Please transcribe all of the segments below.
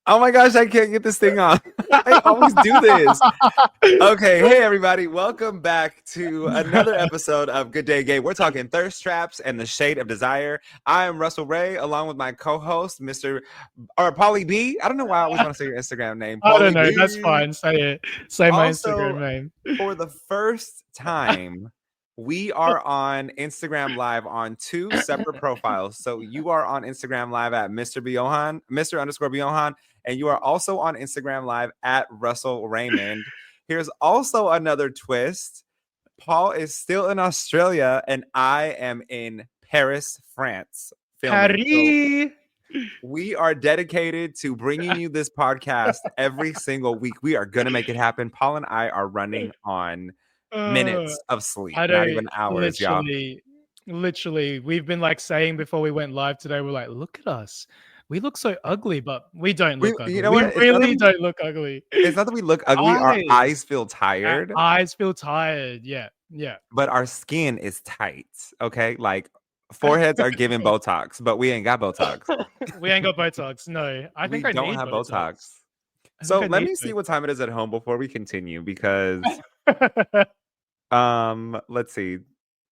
Oh my gosh, I can't get this thing on. I always do this. Okay, hey everybody, welcome back to another episode of Good Day Gay. We're talking thirst traps and the shade of desire. I am Russell Ray, along with my co-host, Mr. or Paulie B. I don't know why I always want to say your Instagram name, I don't Paulie know. That's B. fine. Say it. Say my Also, Instagram name. for the first time, we are on Instagram Live on two separate profiles. So you are on Instagram Live at Mr. Biohan, Mr. underscore Biohan, and you are also on Instagram Live at Russell Raymond. Here's also another twist. Paul is still in Australia, and I am in Paris, France, filming. So Paris. we are dedicated to bringing you this podcast every single week. We are going to make it happen. Paul and I are running on Uh, minutes of sleep, I not don't even hours, y'all. literally. We've been like saying before we went live today, we're like, look at us. We look so ugly, but we don't We, look you ugly. know We what? really don't look ugly. It's not that we look ugly. Our Eyes. eyes feel Our tired, eyes feel tired. Yeah. Yeah. but our skin is tight. Okay, like foreheads are giving Botox, but we ain't got Botox. We ain't got Botox. No. I We think I don't need have Botox. Botox. I think So I let need me see what Botox. time it is at home before we continue because let's see.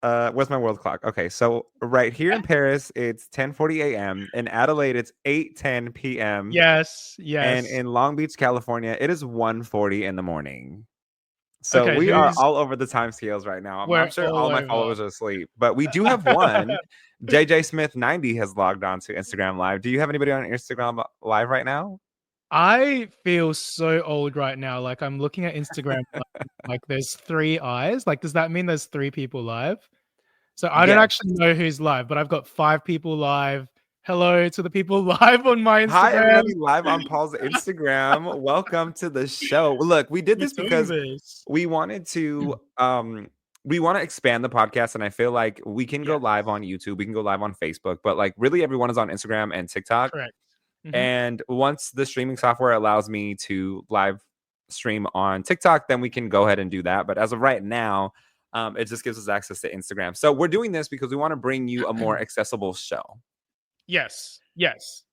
Where's my world clock? Okay, so right here in Paris, it's 10:40 a.m. In Adelaide, it's 8:10 p.m. Yes. And Yes. in Long Beach, California, it is 1:40 in the morning. So Okay. we are all over the time scales right now. I'm We're sure all all my over. followers are asleep, but we do have one. JJ Smith 90 has logged on to Instagram Live. Do you have anybody on Instagram Live right now? I feel so old right now. Like I'm looking at Instagram, like there's 3 eyes. Like, does that mean there's 3 people live? So I don't Yes. actually know who's live, but I've got 5 people live. Hello to the people live on my Hi, Instagram. everybody, live on Paul's Instagram. Welcome to the show. Look, we did We're this doing because this. we wanted to we want to expand the podcast, and I feel like we can go Yeah, live on YouTube, we can go live on Facebook, but like really everyone is on Instagram and TikTok. correct. Mhm. And once the streaming software allows me to live stream on TikTok, then we can go ahead and do that. But as of right now, it just gives us access to Instagram. So we're doing this because we want to bring you a more accessible show. Yes. Yes.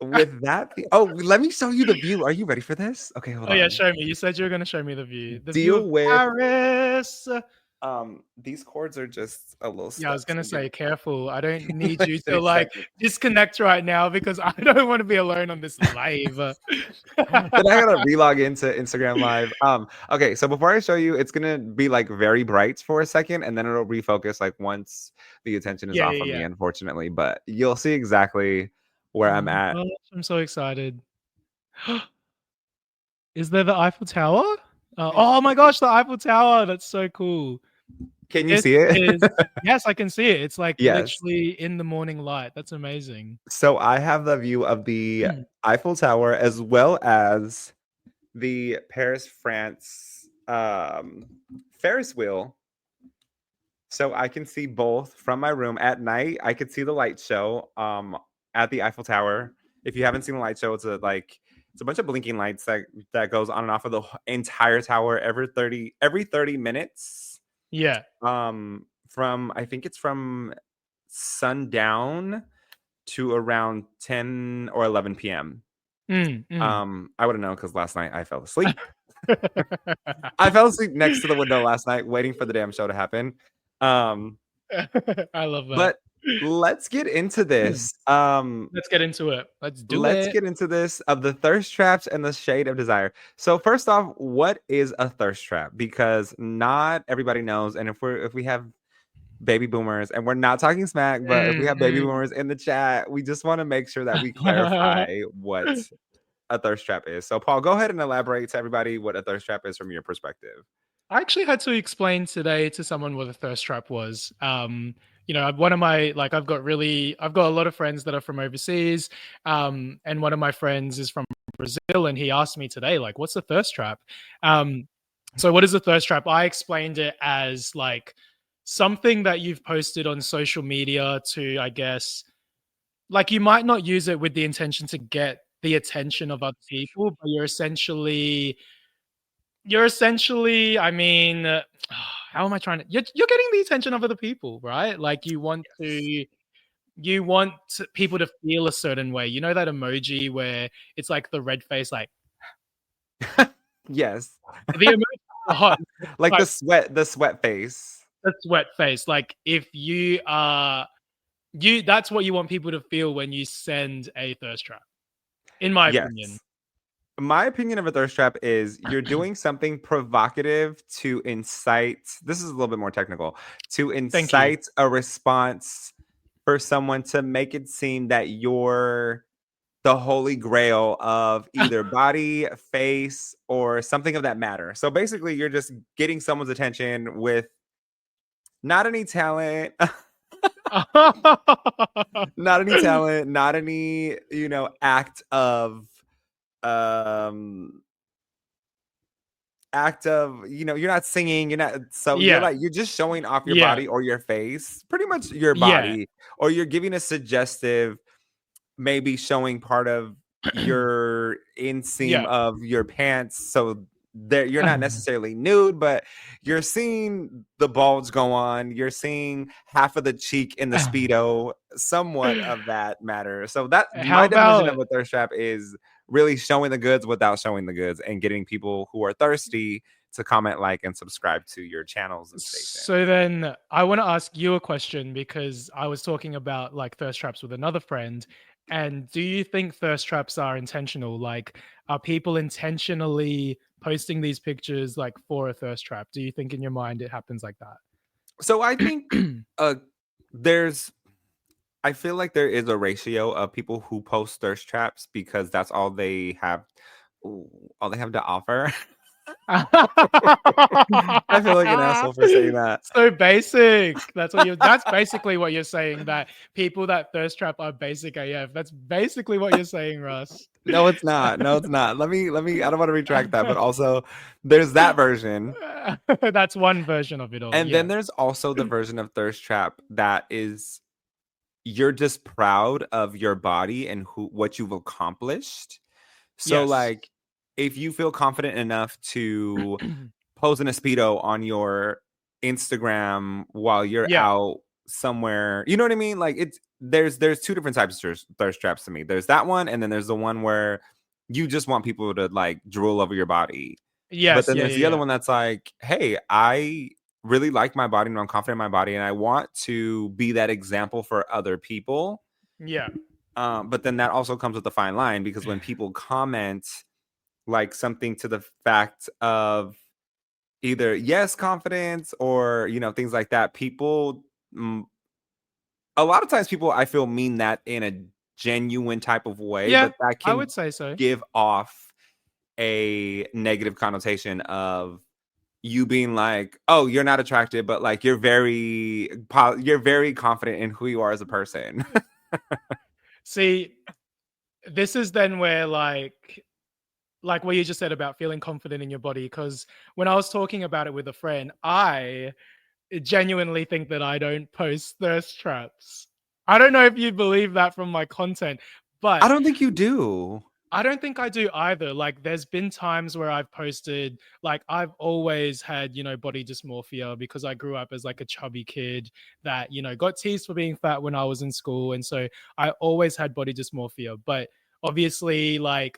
With that, let me show you the view. Are you ready for this? Okay, hold Oh yeah, on. show me. You said you were gonna show me the view. The view Deal of with Paris. these cords are just a little Yeah, I stuck. was gonna So say, careful. I don't need you give me to a like second. disconnect right now because I don't want to be alone on this live. Then I gotta relog into Instagram Live. Okay, so before I show you, it's gonna be like very bright for a second, and then it'll refocus like once the attention is Yeah, off yeah, of me, yeah. unfortunately. But you'll see exactly where Oh I'm my at. gosh, I'm so excited. Is there the Eiffel Tower? Oh my gosh, the Eiffel Tower. That's so cool. Can you This see it? is yes, I can see it. It's like Yes. literally in the morning light. That's amazing. So I have the view of the Eiffel Tower as well as the Paris, France Ferris wheel. So I can see both from my room at night. I could see the light show at the Eiffel Tower. If you haven't seen the light show, it's a bunch of blinking lights that goes on and off of the entire tower every 30 minutes. Yeah. From I think it's from sundown to around 10 or 11 p.m. I wouldn't know because last night I fell asleep. I fell asleep next to the window last night, waiting for the damn show to happen. I love that. But let's get into this. Let's get into it. Let's get into this of the thirst traps and the shade of desire. So first off, what is a thirst trap? Because not everybody knows, and if we have baby boomers, and we're not talking smack, but if we have baby boomers in the chat, we just want to make sure that we clarify what a thirst trap is. So Paul, go ahead and elaborate to everybody what a thirst trap is from your perspective. I actually had to explain today to someone what a thirst trap was. One of my I've got a lot of friends that are from overseas, and one of my friends is from Brazil, and he asked me today, like, what's a thirst trap? So what is a thirst trap? I explained it as like something that you've posted on social media to, I guess, like you might not use it with the intention to get the attention of other people, but I mean, how am I trying to? You're getting the attention of other people, right? Like you want to you want people to feel a certain way. You know that emoji where it's like the red face, like Yes. the emoji are hot. Like Like the sweat face. the sweat face. Like if you are that's what you want people to feel when you send a thirst trap, in my opinion. Yes. My opinion of a thirst trap is you're doing something provocative to incite, this is a little bit more technical, to Thank you. incite a response for someone to make it seem that you're the holy grail of either body, face, or something of that matter. So basically, you're just getting someone's attention with not any talent, not any talent, not any, act of um you're not singing, you're not, so Yeah. you're just showing off your Yeah. body or your face, pretty much your Yeah. body, or you're giving a suggestive, maybe showing part of your inseam Yeah. of your pants, so there you're not necessarily nude, but you're seeing the bulge go on, you're seeing half of the cheek in the speedo, somewhat of that matter. So that How my definition of about a thirst trap is really showing the goods without showing the goods, and getting people who are thirsty to comment, like, and subscribe to your channels and station. so then I want to ask you a question because I was talking about like thirst traps with another friend. And do you think thirst traps are intentional? Like, are people intentionally posting these pictures like for a thirst trap? Do you think in your mind it happens like So I think that? there's I feel like there is a ratio of people who post thirst traps because that's all they have, all they have to offer. I feel like an asshole for saying that. So basic. That's basically what you're saying, that people that thirst trap are basic AF. That's basically what you're saying, Russ. No, it's not. No, it's not. Let me I don't want to retract that, but also there's that version. That's one version of it all. And Yeah. then there's also the version of thirst trap that is you're just proud of your body and what you've accomplished. So Yes. like if you feel confident enough to pose in a Speedo on your Instagram while you're Yeah. out somewhere, you know what I mean? Like there's two different types of thirst traps to me. There's that one, and then there's the one where you just want people to like drool over your body. But Yes. then Yeah. there's the other one that's like, hey, I really like my body and I'm confident in my body and I want to be that example for other people. Yeah. But then that also comes with a fine line, because when people comment like something to the fact of either yes confidence or things like that, people a lot of times people, I feel, mean that in a genuine type of way, Yeah, but that I can would say so. give off a negative connotation of you being like, oh, you're not attractive, but like you're very confident in who you are as a person. See, this is then where like what you just said about feeling confident in your body, because when I was talking about it with a friend, I genuinely think that I don't post thirst traps. I don't know if you believe that from my content, but I don't think you do. I don't think I do either. Like, there's been times where I've posted, like, I've always had, body dysmorphia because I grew up as like a chubby kid that, got teased for being fat when I was in school. And so I always had body dysmorphia. But obviously, like,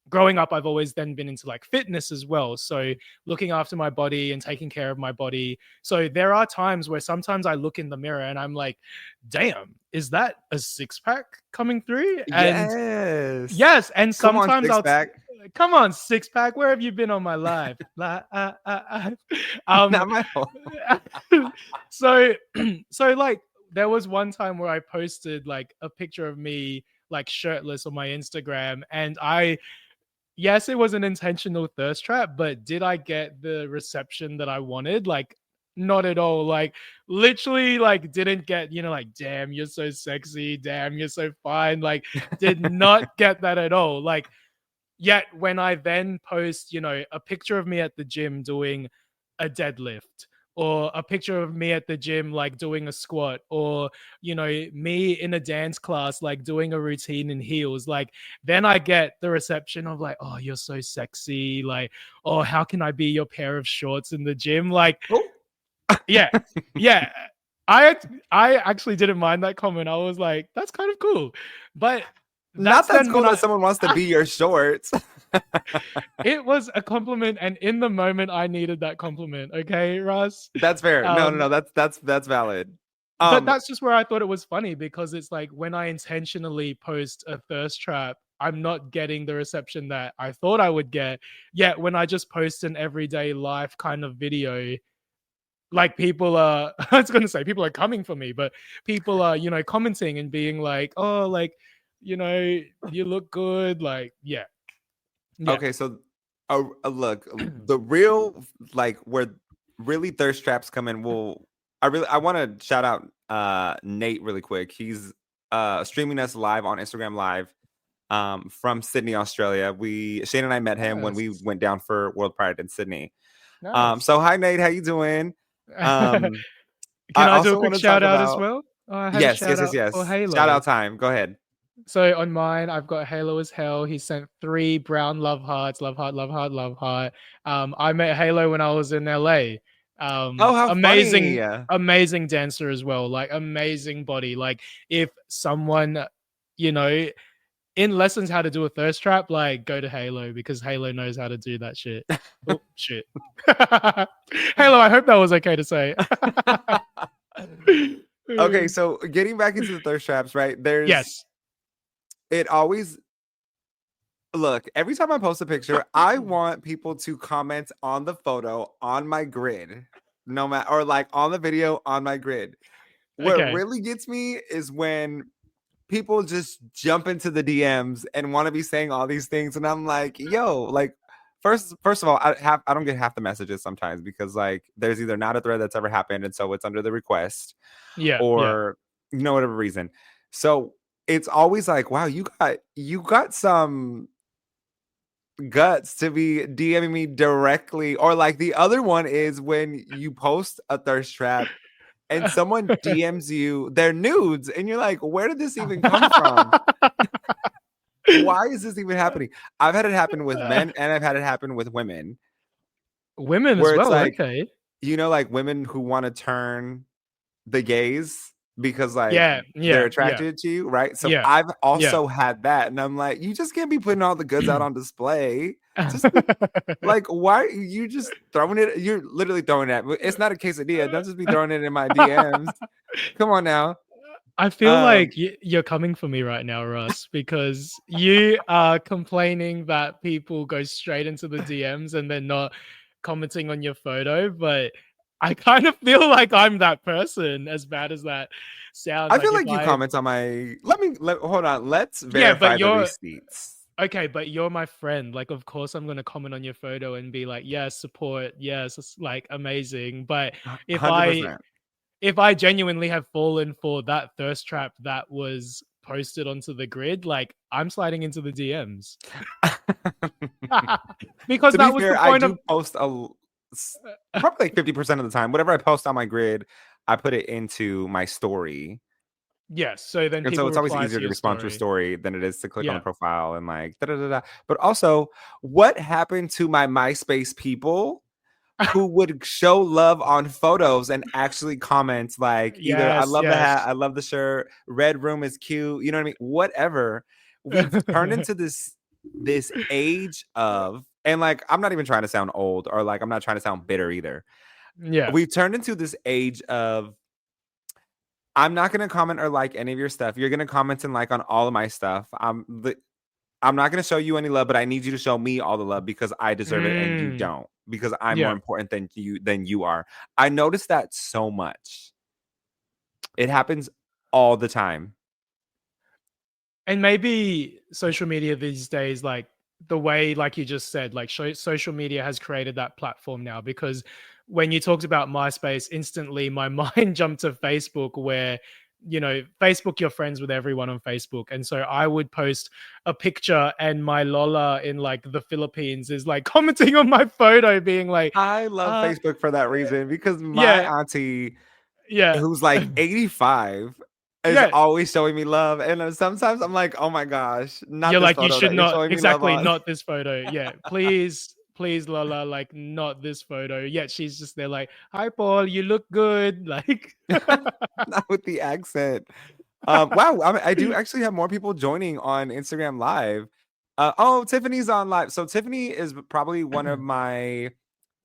growing up, I've always then been into like fitness as well. So looking after my body and taking care of my body. So there are times where sometimes I look in the mirror and I'm like, damn, is that a six pack coming through? And yes, and sometimes come on, six pack, where have you been all my life? Not my fault. So like there was one time where I posted like a picture of me like shirtless on my Instagram, and yes, it was an intentional thirst trap, but did I get the reception that I wanted? Like, not at all. Like, literally, like, didn't get, like, damn, you're so sexy. Damn, you're so fine. Like, did not get that at all. Like, yet when I then post, a picture of me at the gym doing a deadlift, or a picture of me at the gym like doing a squat, or me in a dance class like doing a routine in heels, like then I get the reception of like, oh, you're so sexy, like, oh, how can I be your pair of shorts in the gym, like, yeah. I actually didn't mind that comment. I was like, that's kind of cool. But Not that's that's then cool when that someone wants to be your shorts. it was a compliment, and in the moment I needed that compliment. Okay, Russ. That's fair. No, Um, that's valid. but that's just where I thought it was funny, because it's like when I intentionally post a thirst trap, I'm not getting the reception that I thought I would get. Yet when I just post an everyday life kind of video, like people are I was gonna say people are coming for me, but people are, commenting and being like, oh, like, you look good. Like, yeah. Yeah. Okay, so look, the real like where really thirst traps come in. I want to shout out Nate really quick. He's streaming us live on Instagram Live from Sydney, Australia. Shane and I met him when we Nice. went down for World Pride in Sydney. Nice. So hi Nate, how you doing? Can I I do a also quick want to shout talk out as about well? Oh, I had a yes, shout yes, yes, out for yes. Shout Halo. out time. Go ahead. So on mine, I've got Halo as hell. He sent 3 brown love hearts, love heart, love heart, love heart. I met Halo when I was in LA. Oh, how funny. Amazing dancer as well. Like, amazing body. Like, if someone, you know, in lessons how to do a thirst trap, like, go to Halo, because Halo knows how to do that shit. Oh shit. Halo, I hope that was okay to say. Okay, so getting back into the thirst traps, right? Yes. It always look, every time I post a picture, I want people to comment on the photo on my grid, no matter, or like on the video on my grid. What Okay. really gets me is when people just jump into the DMs and want to be saying all these things, and I'm like, yo, like first of all, I don't get half the messages sometimes, because like there's either not a thread that's ever happened, and so it's under the request, Yeah. or whatever reason. So it's always like, wow, you got some guts to be DMing me directly. Or like the other one is when you post a thirst trap and someone DMs you their nudes, and you're like, where did this even come from? Why is this even happening? I've had it happen with men, and I've had it happen with women. Women as Where it's well. like, Okay. like women who want to turn the gays because like Yeah. they're Yeah. attracted to you, right? So Yeah. I've also had that, and I'm like, you just can't be putting all the goods out on display. Just like, why are you just throwing it? You're literally throwing it. It's not a quesadilla. Don't just be throwing it in my DMs. Come on now. I feel like you're coming for me right now, Russ, because you are complaining that people go straight into the DMs and they're not commenting on your photo. But I kind of feel like I'm that person, as bad as that sounds. I feel like you comment on my. Hold on. Let's verify the receipts. Okay, but you're my friend. Like, of course, I'm gonna comment on your photo and be like, yes, support, yes, it's like amazing. But if 100%. if I genuinely have fallen for that thirst trap that was posted onto the grid, like, I'm sliding into the DMs. Because that was the point I do post probably like 50% of the time. Whatever I post on my grid, I put it into my story. Yes, so then and so it's always easier to respond to a story than it is to click on the profile and like da da da da. But also, what happened to my MySpace people who would show love on photos and actually comment like either I love the hat, I love the shirt, red room is cute, you know what I mean? Whatever. We've turned into this age of, and like I'm not even trying to sound old, or like I'm not trying to sound bitter either. Yeah. We've turned into this age of, I'm not going to comment or like any of your stuff. You're going to comment and like on all of my stuff. I'm not going to show you any love, but I need you to show me all the love because I deserve it and you don't, because I'm more important than you are. I notice that so much. It happens all the time. And maybe social media these days, like the way, like you just said, like social media has created that platform now, because when you talked about MySpace, instantly my mind jumped to Facebook, where, Facebook, you're friends with everyone on Facebook. And so I would post a picture and my Lola in like the Philippines is like commenting on my photo being like, I love Facebook for that reason, because my auntie, who's like 85, is always showing me love. And sometimes I'm like, oh my gosh, not you're this like, photo you should that you're not, showing exactly, me love on. not this photo. Yeah, please please, Lola, like not this photo. Yet she's just there like, hi, Paul, you look good. Like, Not with the accent. Wow, I do actually have more people joining on Instagram Live. Oh, Tiffany's on live. So Tiffany is probably one of my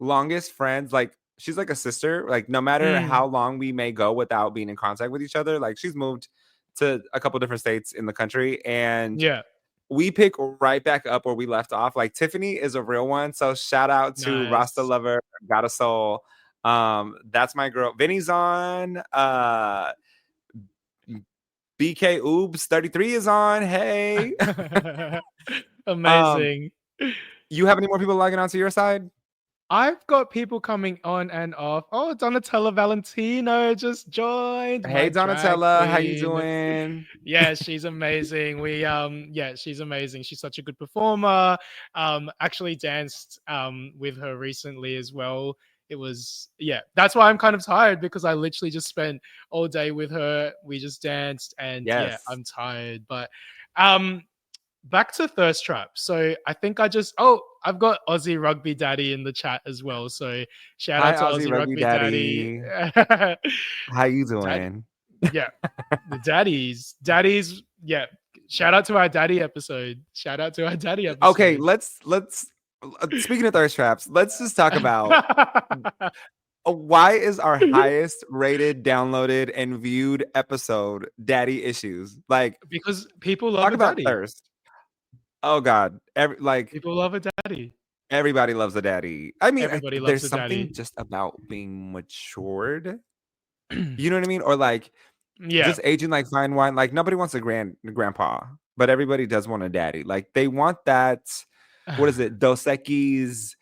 longest friends. Like, she's like a sister. Like, no matter how long we may go without being in contact with each other, like she's moved to a couple different states in the country, and yeah, we pick right back up where we left off. Like, Tiffany is a real one. So shout out to Rasta nice. Lover, Got a Soul. That's my girl. Vinny's on. BK Oobs 33 is on. Hey. Amazing. You have any more people logging onto your side? I've got people coming on and off. Oh, Donatella Valentino just joined. Hey, My drag Donatella, how you queen. doing? Yeah, she's amazing. Yeah, she's amazing. She's such a good performer. Actually danced with her recently as well. It was, yeah, that's why I'm kind of tired, because I literally just spent all day with her. We just danced, and yeah, Yes. I'm tired. But back to Thirst Trap. So I think I've got Aussie Rugby Daddy in the chat as well. So shout Hi, out to Aussie Rugby Daddy. How you Daddy. doing? Yeah, the daddies. Yeah, shout out to our daddy episode. Okay, let's speaking of thirst traps, let's just talk about why is our highest rated, downloaded, and viewed episode Daddy Issues? Like, because people love talk a about daddy. thirst. Oh God, People love a daddy. Everybody loves a daddy. I mean, Everybody loves there's a something daddy. just about being matured. You know what I mean? Or like, Yeah, just aging like fine wine. Like, nobody wants a grandpa, but everybody does want a daddy. Like, they want that. What is it? Dos Equis,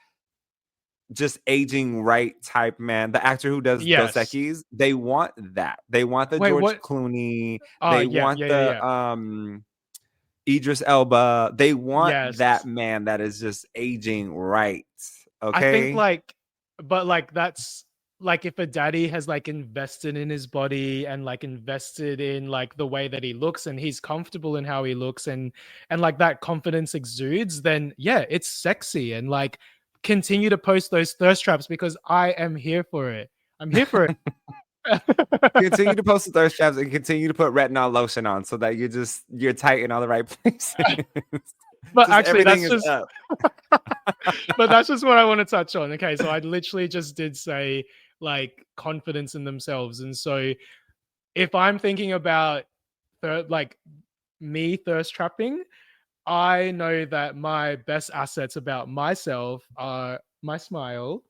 just aging right type man. The actor who does Dos yes. Equis, they want that. They want the Wait, George what? Clooney. Oh, They yeah, want yeah, the yeah. Idris Elba. They want Yes. that man that is just aging right. Okay. I think but that's like, if a daddy has like invested in his body and like invested in like the way that he looks, and he's comfortable in how he looks, and like that confidence exudes, then yeah, it's sexy. And like, continue to post those thirst traps, because I am here for it. I'm here for it. Continue to post the thirst traps and continue to put retinol lotion on so that you're tight in all the right places. But actually, everything is up. But that's just what I want to touch on. Okay, so I literally just did say like confidence in themselves, and so if I'm thinking about like me thirst trapping, I know that my best assets about myself are my smile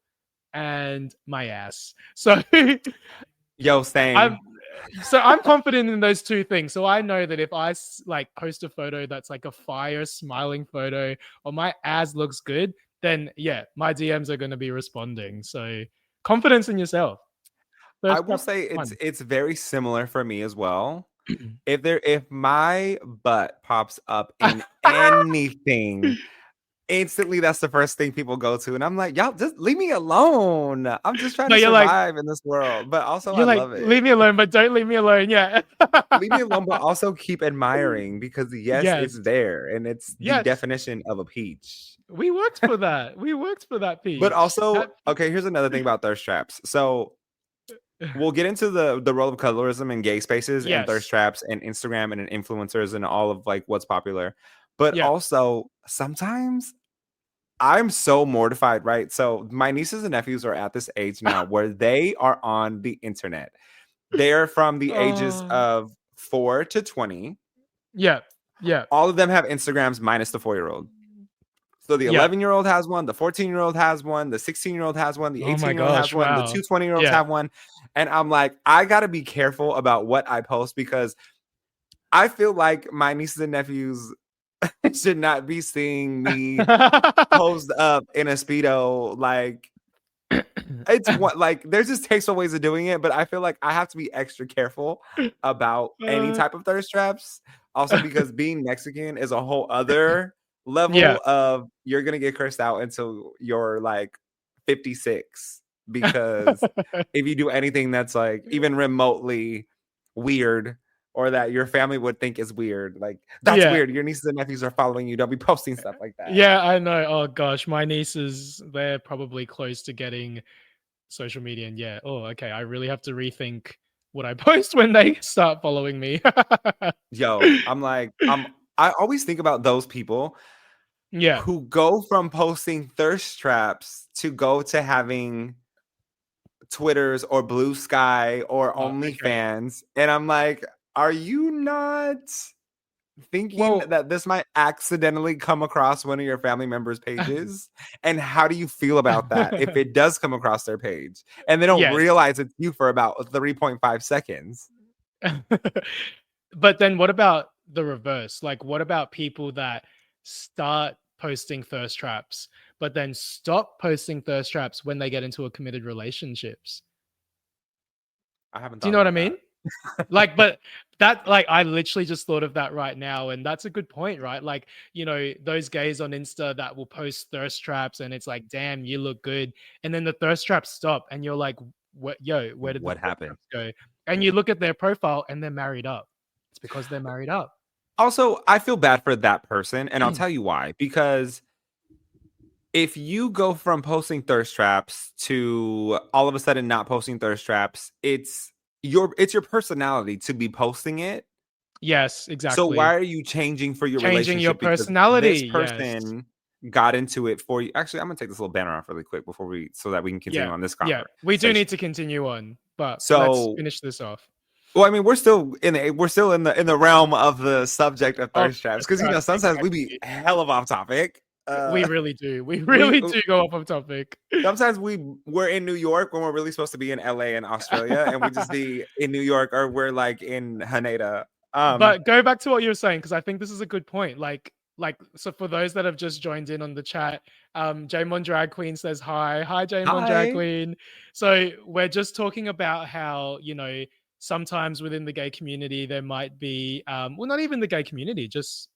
and my ass. So Yo, same. I'm confident in those two things. So I know that if I like post a photo that's like a fire smiling photo, or my ass looks good, then yeah, my DMs are going to be responding. So confidence in yourself. I will say it's very similar for me as well. If my butt pops up in anything, instantly that's the first thing people go to, and I'm like, y'all just leave me alone. I'm just trying to survive in this world, but also I love it. Leave me alone, but don't leave me alone. Yeah, leave me alone, but also keep admiring, because yes, it's there, and it's the definition of a peach. We worked for that. Peach. But also, okay, here's another thing about thirst traps. So we'll get into the role of colorism in gay spaces and thirst traps and Instagram and influencers and all of like what's popular. But also sometimes I'm so mortified, right? So my nieces and nephews are at this age now where they are on the internet. They're from the ages of 4 to 20. Yeah. All of them have Instagrams minus the 4-year-old. So the 11-year-old has one, the 14-year-old has one, the 16-year-old has one, the 18-year-old has one, the 2 20-year-olds have one. And I'm like, I got to be careful about what I post, because I feel like my nieces and nephews should not be seeing me posed up in a Speedo. Like, it's what, like, there's just tasteful ways of doing it, but I feel like I have to be extra careful about any type of thirst traps. Also, because being Mexican is a whole other level of, you're gonna get cursed out until you're like 56, because if you do anything that's like even remotely weird, or that your family would think is weird. Like, that's Yeah. weird. Your nieces and nephews are following you. Don't be posting stuff like that. Yeah, I know. Oh gosh, my nieces, they're probably close to getting social media, and yeah, oh, okay, I really have to rethink what I post when they start following me. Yo, I always think about those people Yeah. who go from posting thirst traps to go to having Twitters or Blue Sky or Okay. OnlyFans. And I'm like, are you not thinking Well, that this might accidentally come across one of your family members' pages? And how do you feel about that if it does come across their page and they don't yes. realize it's you for about 3.5 seconds? But then what about the reverse? Like, what about people that start posting thirst traps, but then stop posting thirst traps when they get into a committed relationships? I haven't Do you thought know what I about that. mean? Like, but that, like, I literally just thought of that right now, and that's a good point, right? Like, those gays on Insta that will post thirst traps, and it's like, damn, you look good, and then the thirst traps stop, and you're like, what? Yo, where did the What thirst happened? traps go? And you look at their profile, and they're married up. It's because they're married up. Also, I feel bad for that person, and I'll tell you why. Because if you go from posting thirst traps to all of a sudden not posting thirst traps, it's your personality to be posting it. Yes, So exactly. why are you changing for your Changing your relationship? Because this personality. Yes. person got into it for you. Actually, I'm gonna take this little banner off really quick so that we can continue Yeah. on this Yeah. We do conversation. need to continue on, but let's So, finish this off. well, I mean, we're still in the realm of the subject of Oh, thirst traps, thirst because traps, sometimes we be exactly. hell of off topic. We really do. We We really do go off topic. sometimes we're in New York when we're really supposed to be in LA and Australia, and we just be in New York, or we're like in Haneda. But go back to what you were saying, because I think this is a good point. So for those that have just joined in on the chat, Jamon Drag Queen says hi. Hi, Jamon Drag Hi. Queen. So we're just talking about how, sometimes within the gay community, there might be, well, not even the gay community, just,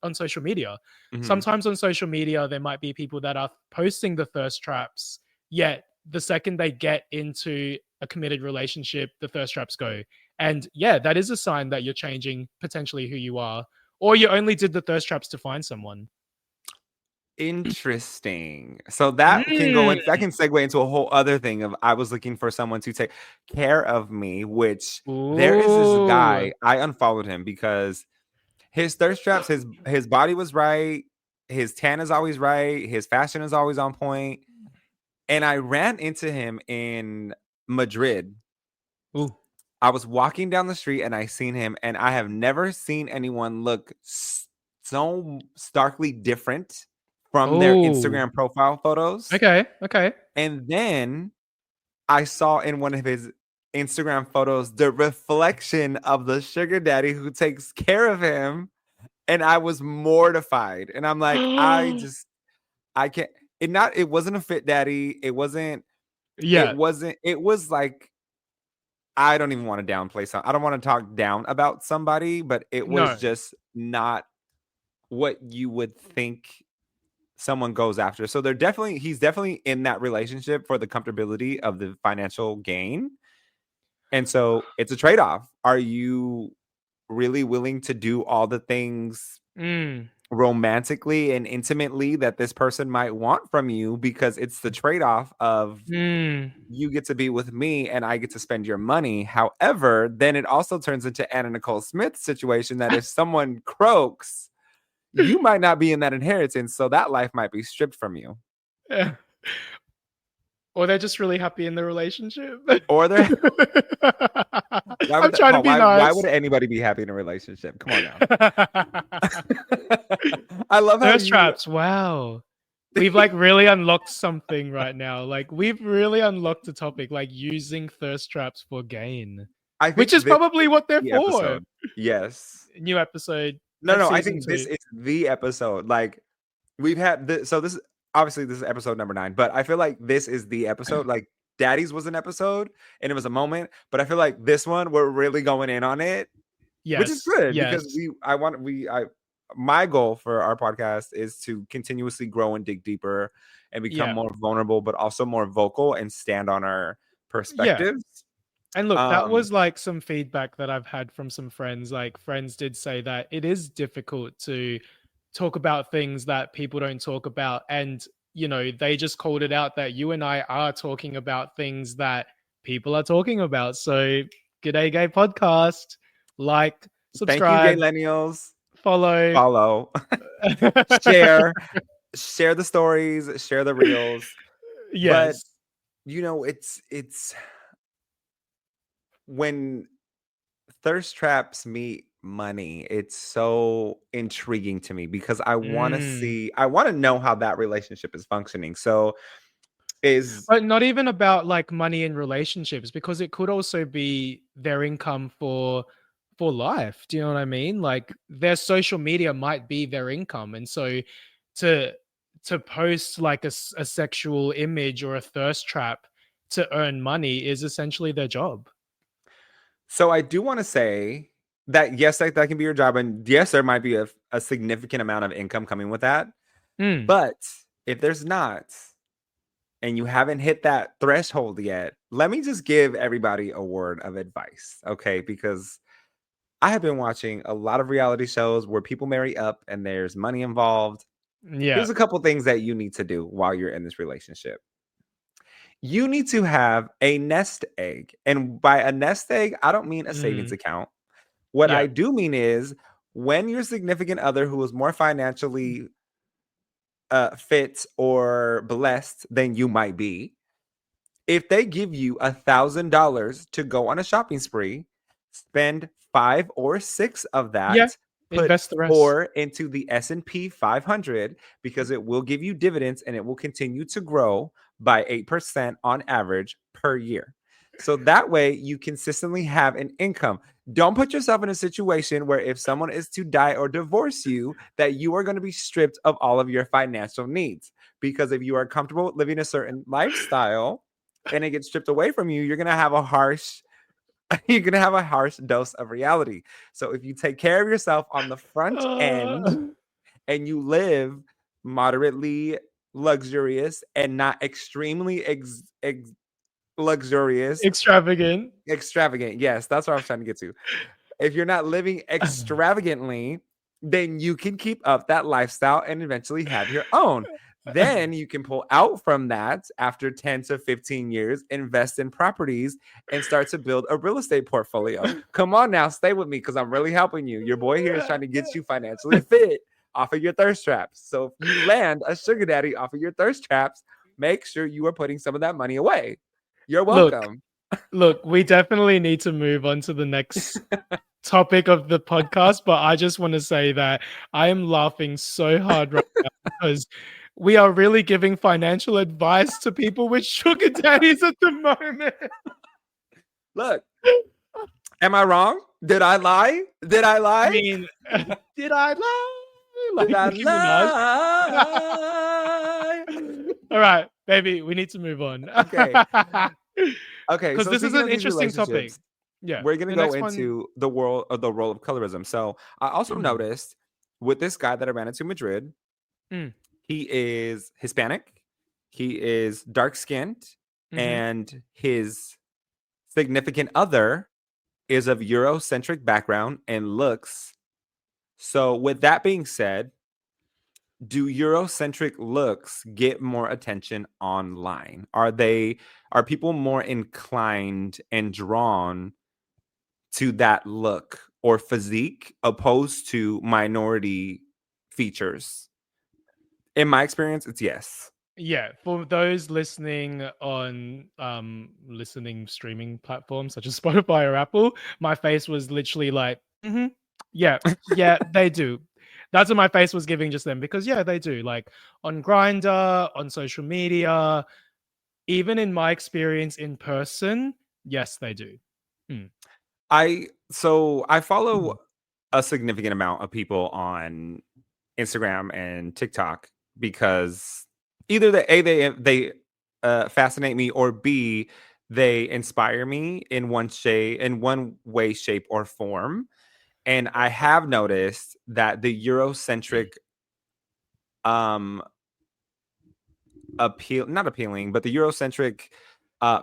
on social media. Mhm. Sometimes on social media, there might be people that are posting the thirst traps, yet the second they get into a committed relationship, the thirst traps go. And yeah, that is a sign that you're changing potentially who you are, or you only did the thirst traps to find someone. Interesting. So that can segue into a whole other thing of I was looking for someone to take care of me, which there is this guy, I unfollowed him because his thirst traps, his body was right, his tan is always right, his fashion is always on point. And I ran into him in Madrid. Ooh. I was walking down the street and I seen him, and I have never seen anyone look so starkly different from their Instagram profile photos. Okay. And then I saw in one of his Instagram photos the reflection of the sugar daddy who takes care of him. And I was mortified. And I'm like, I can't. It wasn't a fit daddy. It was like, I don't even want to downplay I don't want to talk down about somebody, but it was just not what you would think someone goes after. So he's definitely in that relationship for the comfortability of the financial gain. And so it's a trade-off. Are you really willing to do all the things romantically and intimately that this person might want from you? Because it's the trade-off of you get to be with me and I get to spend your money. However, then it also turns into Anna Nicole Smith situation that if someone croaks, you might not be in that inheritance, so that life might be stripped from you. Yeah. Or they're just really happy in the relationship. Or they're I'm trying to be nice. Why would anybody be happy in a relationship? Come on now. I love how thirst traps. Wow. We've like really unlocked something right now. Like we've really unlocked a topic, like using thirst traps for gain. Which is probably what they're for. Episode. Yes. New episode. No, I think this is the episode. Like we've had this, so this is obviously this is episode number 9, but I feel like this is the episode. Like Daddy's was an episode and it was a moment, but I feel like this one we're really going in on it. Yes. Which is good because my goal for our podcast is to continuously grow and dig deeper and become more vulnerable, but also more vocal and stand on our perspectives. And look, that Um, was like some feedback that I've had from some friends. Like, friends did say that it is difficult to talk about things that people don't talk about. And, they just called it out that you and I are talking about things that people are talking about. So, G'day Gay Podcast. Like, Thank you, subscribe, Gaylenials. follow. Follow, share, share the stories, share the reels. But Yes. it's when thirst traps meet money, it's so intriguing to me because I want to Mm. see, I want to know how that relationship is functioning. So is But not even about like money in relationships, because it could also be their income for life. Do you know what I mean? Like, their social media might be their income, and so to to post like a sexual image or a thirst trap to earn money is essentially their job. so I do want to say that yes, that can be your job, and yes, there might be a significant amount of income coming with that. Mm. But if there's not, and you haven't hit that threshold yet, let me just give everybody a word of advice, okay? Because I have been watching a lot of reality shows where people marry up and there's money involved. Yeah. Here's a couple things that you need to do while you're in this relationship. You need to have a nest egg. And by a nest egg, I don't mean a savings Mm. account. What Yeah. I do mean is when your significant other who is more financially fit or blessed than you might be, if they give you $1,000 to go on a shopping spree, spend 5 or 6 of Yeah. that, put Invest the rest. 4 into the S&P 500 because it will give you dividends and it will continue to grow by 8% on average per year. So that way you consistently have an income. Don't put yourself in a situation where if someone is to die or divorce you, that you are going to be stripped of all of your financial needs. Because if you are comfortable living a certain lifestyle, and it gets stripped away from you, you're gonna have a harsh dose of reality. So if you take care of yourself on the front end Uh, and you live moderately luxurious and not extremely luxurious, Extravagant. extravagant. Yes, that's what I was trying to get to. If you're not living extravagantly, then you can keep up that lifestyle and eventually have your own. Then you can pull out from that after 10 to 15 years, invest in properties, and start to build a real estate portfolio. Come on now, stay with me because I'm really helping you. Your boy here is trying to get you financially fit off of your thirst traps. So if you land a sugar daddy off of your thirst traps, make sure you are putting some of that money away. You're Look, welcome. look, we definitely need to move on to the next topic of the podcast, but I just want to say that I am laughing so hard right now because we are really giving financial advice to people with sugar daddies at the moment. Look, am I wrong? Did I lie? Did I I lie? mean, did I lie? Did Like I Nicki Minaj. lie? All right, baby, we need to move on. Okay. Okay. Because So this is speaking an of these interesting topic. relationships, Yeah. we're gonna The go next one. into the role of colorism. So I also noticed with this guy that I ran into Madrid, Mm. he is Hispanic, he is dark skinned, Mm-hmm. and his significant other is of Eurocentric background and looks. So with that being said, do Eurocentric looks get more attention online? Are people more inclined and drawn to that look or physique opposed to minority features? In my experience, it's yes. Yeah, for those listening on listening streaming platforms such as Spotify or Apple, my face was literally like, yeah, yeah, they do. That's what my face was giving just then, because yeah, they do. Like, on Grinder, on social media, even in my experience in person, yes, they do. Mm. I follow a significant amount of people on Instagram and TikTok because either they fascinate me, or B, they inspire me in one way, shape, or form. And I have noticed that the Eurocentric um not appealing, but the Eurocentric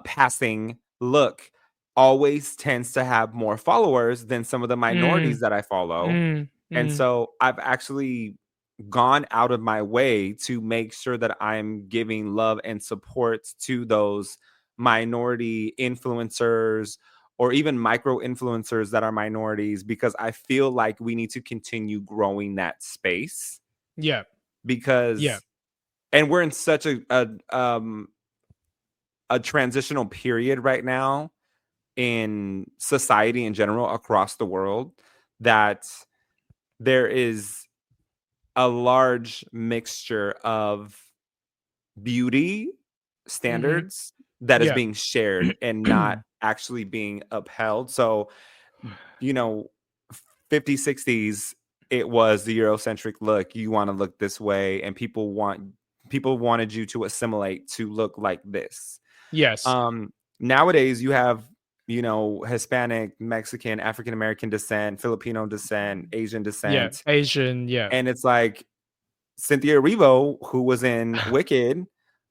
passing look always tends to have more followers than some of the minorities Mm, that I follow. mm, And mm. so I've actually gone out of my way to make sure that I'm giving love and support to those minority influencers or even micro influencers that are minorities, because I feel like we need to continue growing that space, Yeah, yeah, because and we're in such a transitional period right now in society in general across the world, that there is a large mixture of beauty hmm standards that is yeah, being shared and not actually being upheld. So, 50s, 60s, it was the Eurocentric look. You want to look this way, and people wanted you to assimilate to look like this. yes, Nowadays you have, Hispanic, Mexican, African American descent, Filipino descent, Asian yeah, descent, Asian, yeah, and it's like Cynthia Erivo, who was in Wicked,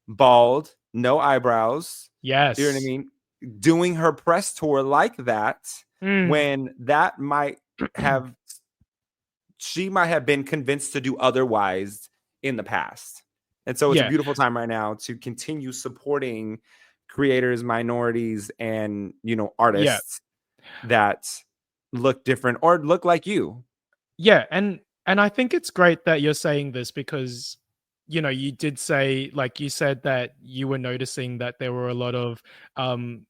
bald, no eyebrows, you know what I yes, mean? Doing her press tour like that, mm. when that have she might have been convinced to do otherwise in the past. And so it's a yeah, beautiful time right now to continue supporting creators, minorities, and yeah. artists that look different or look like you. Yeah, and I think it's great that you're saying this because you did say like you said that you were noticing that there were a lot of um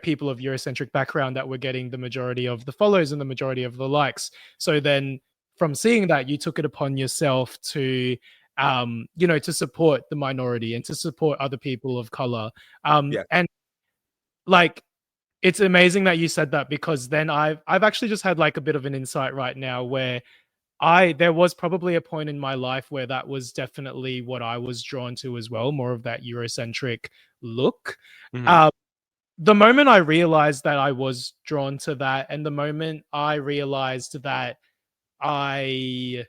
people of Eurocentric background that were getting the majority of the follows and the majority of the likes. So then from seeing that you took it upon yourself to to support the minority and to support other people of color. Yeah. And like it's amazing that you said that because then I've actually just had like a bit of an insight right now where I there was probably a point in my life where that was definitely what I was drawn to as well, more of that Eurocentric look. Hmm. Um, the moment I realized that I was drawn to that, and the moment I realized that I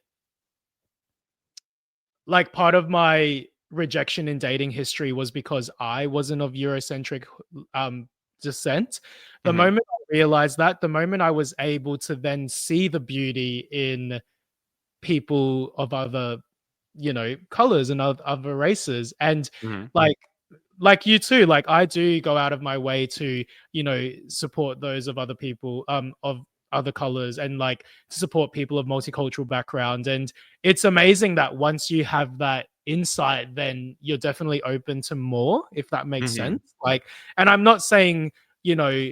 like part of my rejection in dating history was because I wasn't of Eurocentric um descent. The Hmm. moment I realized that, the moment I was able to then see the beauty in people of other colors and other races and Hmm. like like you too, like I do go out of my way to support those of other people of other colors and like to support people of multicultural background. And it's amazing that once you have that insight then you're definitely open to more, if that makes Hmm. sense. Like, and I'm not saying you know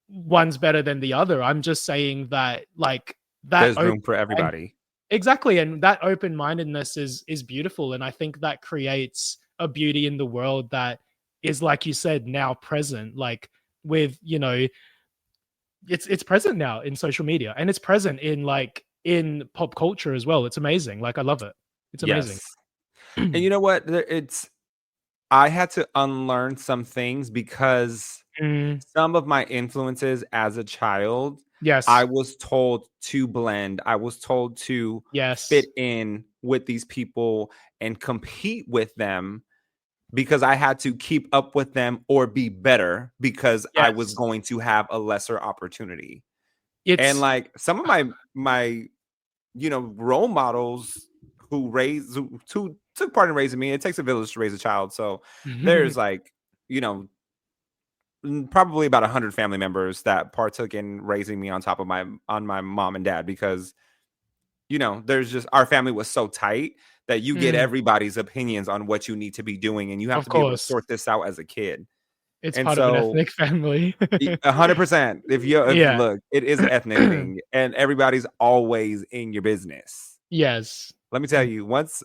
one's better than the other, I'm just saying that like that There's open room for everybody. exactly, and that open-mindedness is beautiful, and I think that creates a beauty in the world that is, like you said, now present, like, with, it's present now in social media, and it's present in, like, in pop culture as well. It's amazing, like, I love it. It's amazing. Yes. And you know what? I had to unlearn some things because Mm, some of my influences as a child, I yes, was told to blend. I was told to fit yes, in with these people and compete with them, because I had to keep up with them or be better because I was yes. going to have a lesser opportunity. And It's like some of my role models who took part in raising me. It takes a village to raise a child. So there's like, you know, probably about 100 family members that partook in raising me on top of my mom and dad, because there's just, our family was so tight that you get mm, everybody's opinions on what you need to be doing, and you have of to be able to course. sort this out as a kid. It's And part of an so ethnic family. 100%, if Yeah. look, it is an ethnic thing, and everybody's always in your business. Yes. Let me tell you, once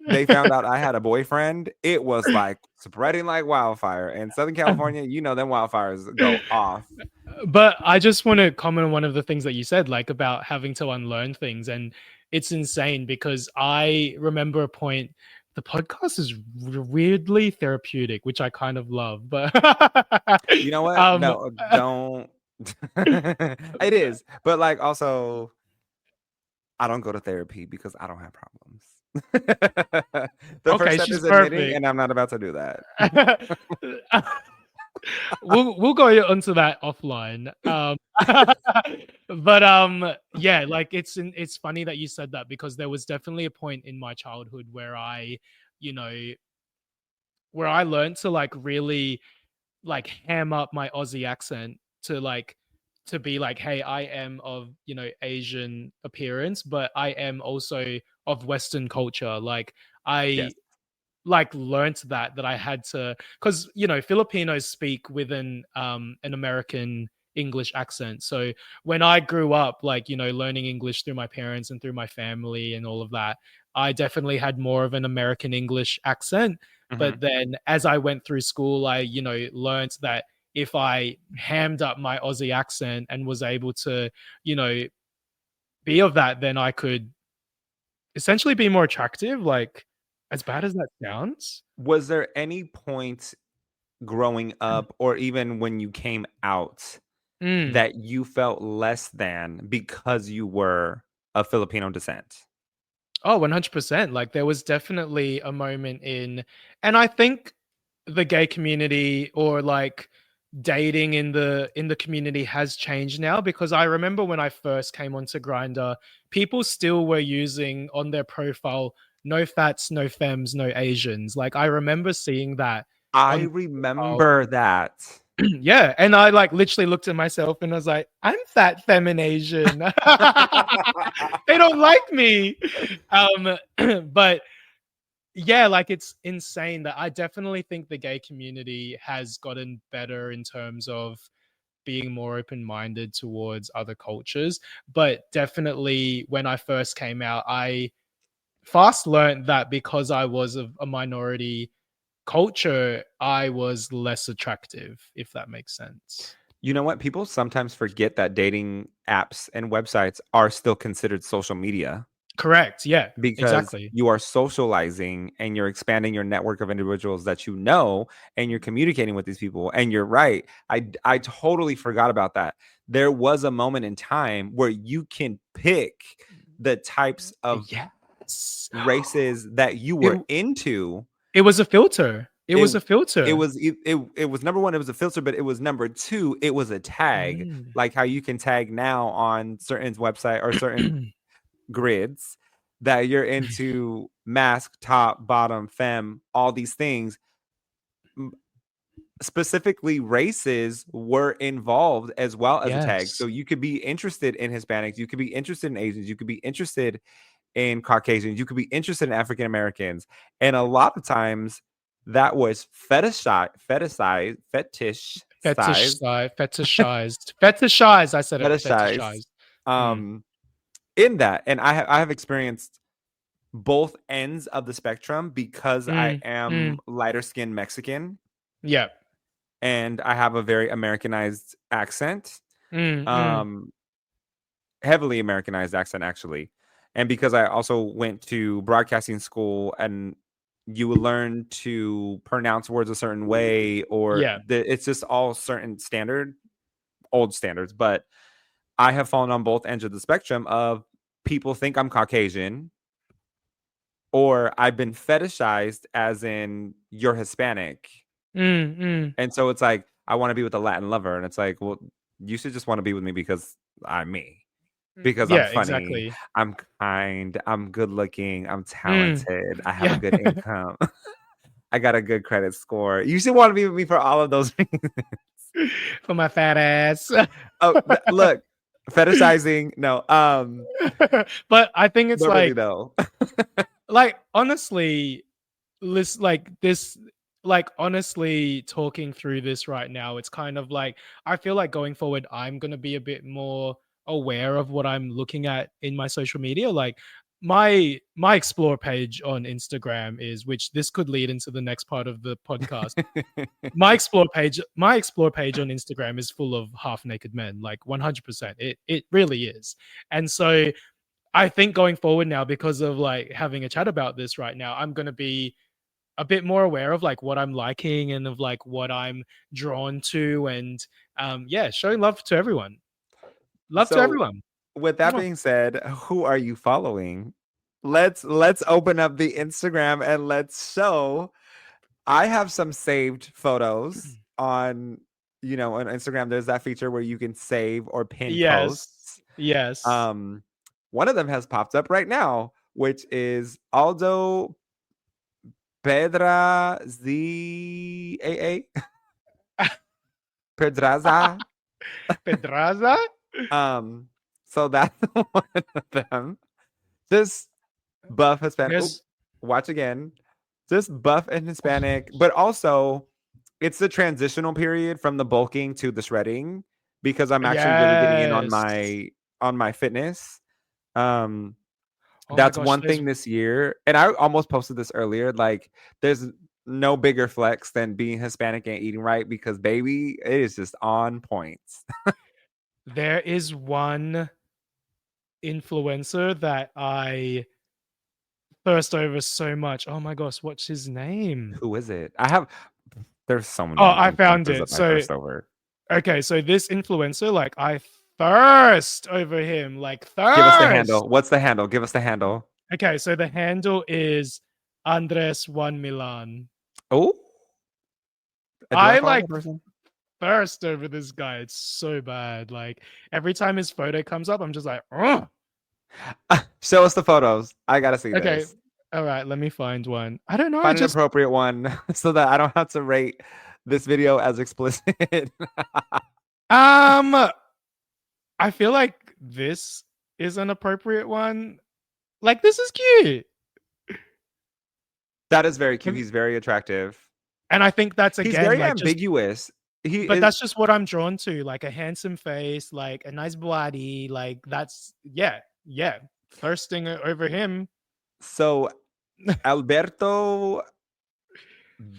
they found out I had a boyfriend, it was like spreading like wildfire. In Southern California, them wildfires go off. But I just want to comment on one of the things that you said, like about having to unlearn things. And it's insane because I remember a point, the podcast is weirdly therapeutic, which I kind of love. But You know what? um No, don't. It is, but like also, I don't go to therapy because I don't have problems. The first okay, step she's is admitting, perfect. and I'm not about to do that. we'll go onto that offline. But yeah, like it's funny that you said that because there was definitely a point in my childhood where you know, where I learned to like really like ham up my Aussie accent to like to be like, hey, I am of, you know, Asian appearance, but I am also of Western culture. Like Yes. I like learned that I had to, because you know Filipinos speak with an American English accent. So when I grew up, like, you know, learning English through my parents and through my family and all of that, I definitely had more of an American English accent. Mhm. But then as I went through school, I, you know, learned that if I hammed up my Aussie accent and was able to, you know, be of that, then I could essentially be more attractive. Like, as bad as that sounds. Was there any point growing up or even when you came out Mm. that you felt less than because you were of Filipino descent? Oh, 100%. Like there was definitely a moment and I think the gay community or like dating in the community has changed now because I remember when I first came onto Grinder, people still were using on their profile no fats, no femmes, no Asians. Like I remember seeing that I on profile. remember that. Yeah, and I like literally looked at myself and I was like, I'm fat, feminine Asian. They don't like me. But yeah, like it's insane that I definitely think the gay community has gotten better in terms of being more open-minded towards other cultures. But definitely when I first came out, I fast learned that because I was of a minority culture, I was less attractive, if that makes sense. You know what? People sometimes forget that dating apps and websites are still considered social media Correct. Yeah, because exactly. you are socializing and you're expanding your network of individuals that you know and you're communicating with these people. And you're right. I totally forgot about that. There was a moment in time where you can pick the types of Yes. races that you It were into. it was a filter. It It was a it filter. was it was number 1, it was a filter, but it was number 2, it was a tag, Mm. like how you can tag now on certain website or certain grids that you're into mask, top, bottom, femme, all these things. M Specifically, races were involved as well as a tag, so Yes. you could be interested in Hispanics, you could be interested in Asians, you could be interested in Caucasians, you could be interested in African Americans, and a lot of times that was fetishized, Fetishized, I said it, fetishized, fetishized. Mm. um, in that, and I have experienced both ends of the spectrum because I Mm. am Mm. lighter skinned Mexican Yeah. and I have a very Americanized accent, Mm, mm. um, heavily Americanized accent actually. And because I also went to broadcasting school and you will learn to pronounce words a certain way or Yeah. it's just all certain old standards. But I have fallen on both ends of the spectrum of people think I'm Caucasian or I've been fetishized as in you're Hispanic. Mm, mm. And so it's like, I want to be with a Latin lover. And it's like, well, you should just want to be with me because I'm me. Because I'm Yeah, funny, exactly. I'm kind, I'm good looking, I'm Mm. talented, I have a Yeah. good income, I got a good credit score. You should want to be with me for all of those reasons. For my fat ass. Oh, look, fetishizing, no, But I think it's but really though. like honestly, like this, like honestly talking through this right now, it's kind of like I feel like going forward I'm going to be a bit more aware of what I'm looking at in my social media. Like my explore page on Instagram is, which this could lead into the next part of the podcast. My explore page on Instagram is full of half naked men, like 100%. It really is. And so I think going forward now, because of like having a chat about this right now, I'm going to be a bit more aware of like what I'm liking and of like what I'm drawn to, and yeah, showing love to everyone. Love to So everyone. with that Mwah. being said, who are you following? Let's open up the Instagram and let's show. I have some saved photos on, on Instagram, there's that feature where you can save or pin Yes. posts. Yes. One of them has popped up right now, which is Aldo Pedra ZAA. Pedraza. Pedraza? So that's one of them. Just buff Hispanic. There's Watch again. Just buff and Hispanic, but also it's the transitional period from the bulking to the shredding because I'm actually really getting in on yes. my fitness. Um, Oh my that's gosh, one thing this year, and I almost posted this earlier. Like, there's no bigger flex than being Hispanic and eating right because, baby, it is just on points. there is one influencer that I thirst over so much. Oh my gosh, what's his name? Who is it? There's so Oh, many I found influencers it. that I So thirst over. okay, so this influencer, like I thirst over him, like Give us the thirst. handle. What's the handle? Give us the handle. Okay, so the handle is Andres One Milan. Oh, do I I follow like that person? thirst over this guy. It's so bad. Like every time his photo comes up, I'm just like, oh. Show us the photos. I gotta see Okay, this. all right, let me find one. I don't know. I Find an just appropriate one so that I don't have to rate this video as explicit. I feel like this is an appropriate one. Like this is cute. That is very cute. He's very attractive. And I think that's He's again very like just ambiguous. but that's just what I'm drawn to, like a handsome face, like a nice body, like that's yeah, thirsting over him. So Alberto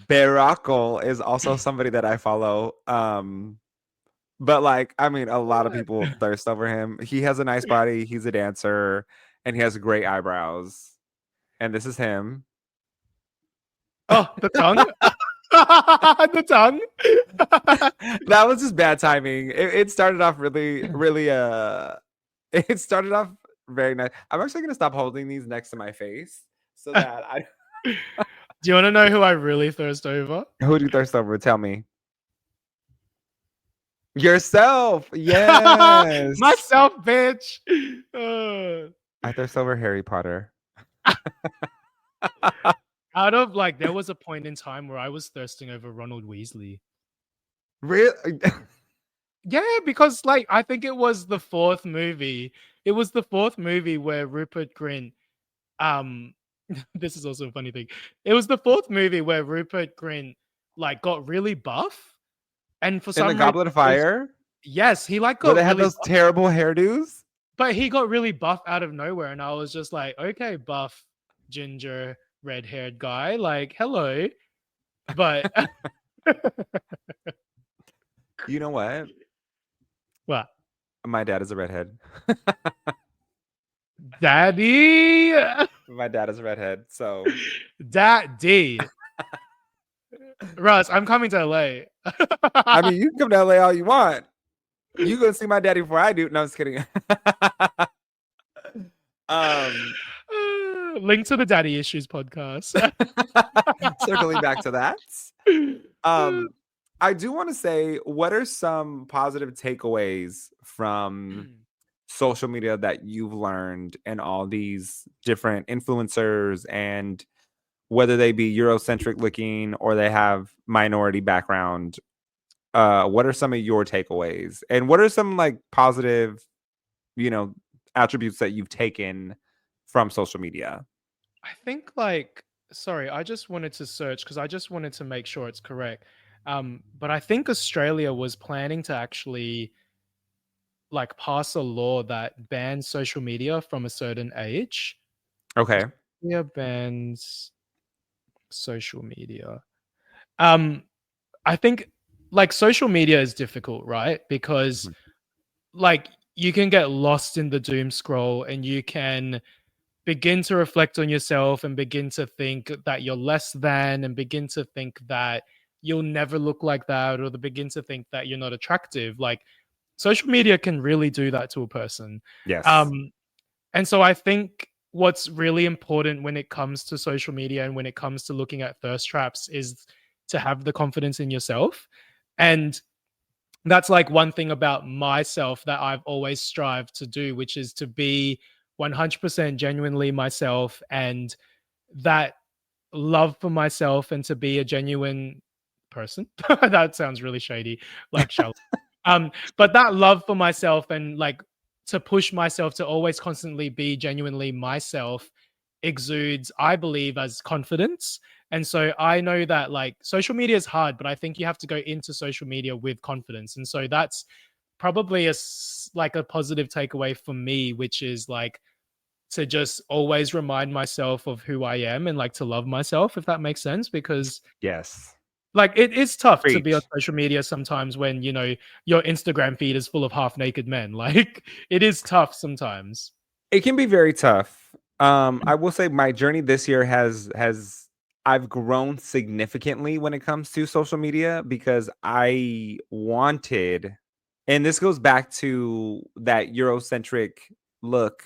Baracol is also somebody that I follow. But like, I mean, a lot of people thirst over him. He has a nice body, he's a dancer, and he has great eyebrows. And this is him. Oh, the tongue. The tongue. That was just bad timing. It started off really, really it started off very nice. I'm actually gonna stop holding these next to my face so that I Do you want to know who I really thirst over? Who do you thirst over? Tell me. Yourself. Yes. Myself, bitch. I thirst over Harry Potter. Out of like, there was a point in time where I was thirsting over Ronald Weasley. Really? Yeah, because like I think it was the fourth movie. It was the fourth movie where Rupert Grint. This is also a funny thing. It was the fourth movie where Rupert Grint like got really buff, and for In some the reason, Goblet of Fire? yes, he like Where got they had really those buff, terrible hairdos? but he got really buff out of nowhere, and I was just like, okay, buff, ginger, red-haired guy, like hello, but You know what? what? My dad is a redhead. Daddy, My dad is a redhead, so Daddy. Russ, I'm coming to LA. I mean, you can come to LA all you want. You gonna see my daddy before I do. No, I'm just kidding. Link to the Daddy Issues podcast. Circling back to that. I do want to say, what are some positive takeaways from social media that you've learned and all these different influencers, and whether they be Eurocentric looking or they have minority background? What are some of your takeaways, and what are some like positive, attributes that you've taken from social media? I think like, sorry, I just wanted to search because I just wanted to make sure it's correct. But I think Australia was planning to actually like pass a law that bans social media from a certain age. Okay. Yeah, bans social media. I think like social media is difficult, right? Because like you can get lost in the doom scroll and you can begin to reflect on yourself and begin to think that you're less than and begin to think that you'll never look like that or to begin to think that you're not attractive. Like social media can really do that to a person. Yes. And so I think what's really important when it comes to social media and when it comes to looking at thirst traps is to have the confidence in yourself. And that's like one thing about myself that I've always strived to do, which is to be 100% genuinely myself, and that love for myself and to be a genuine person. That sounds really shady, like shallow. But that love for myself and like to push myself to always constantly be genuinely myself exudes, I believe, as confidence. And so I know that like social media is hard, but I think you have to go into social media with confidence. And so that's probably like a positive takeaway for me, which is like to just always remind myself of who I am and like to love myself, if that makes sense. Because Yes. like it is tough to be on Preach. social media sometimes when your Instagram feed is full of half naked men. Like it is tough sometimes. It can be very tough. I will say my journey this year has I've grown significantly when it comes to social media because I wanted, and this goes back to that Eurocentric look.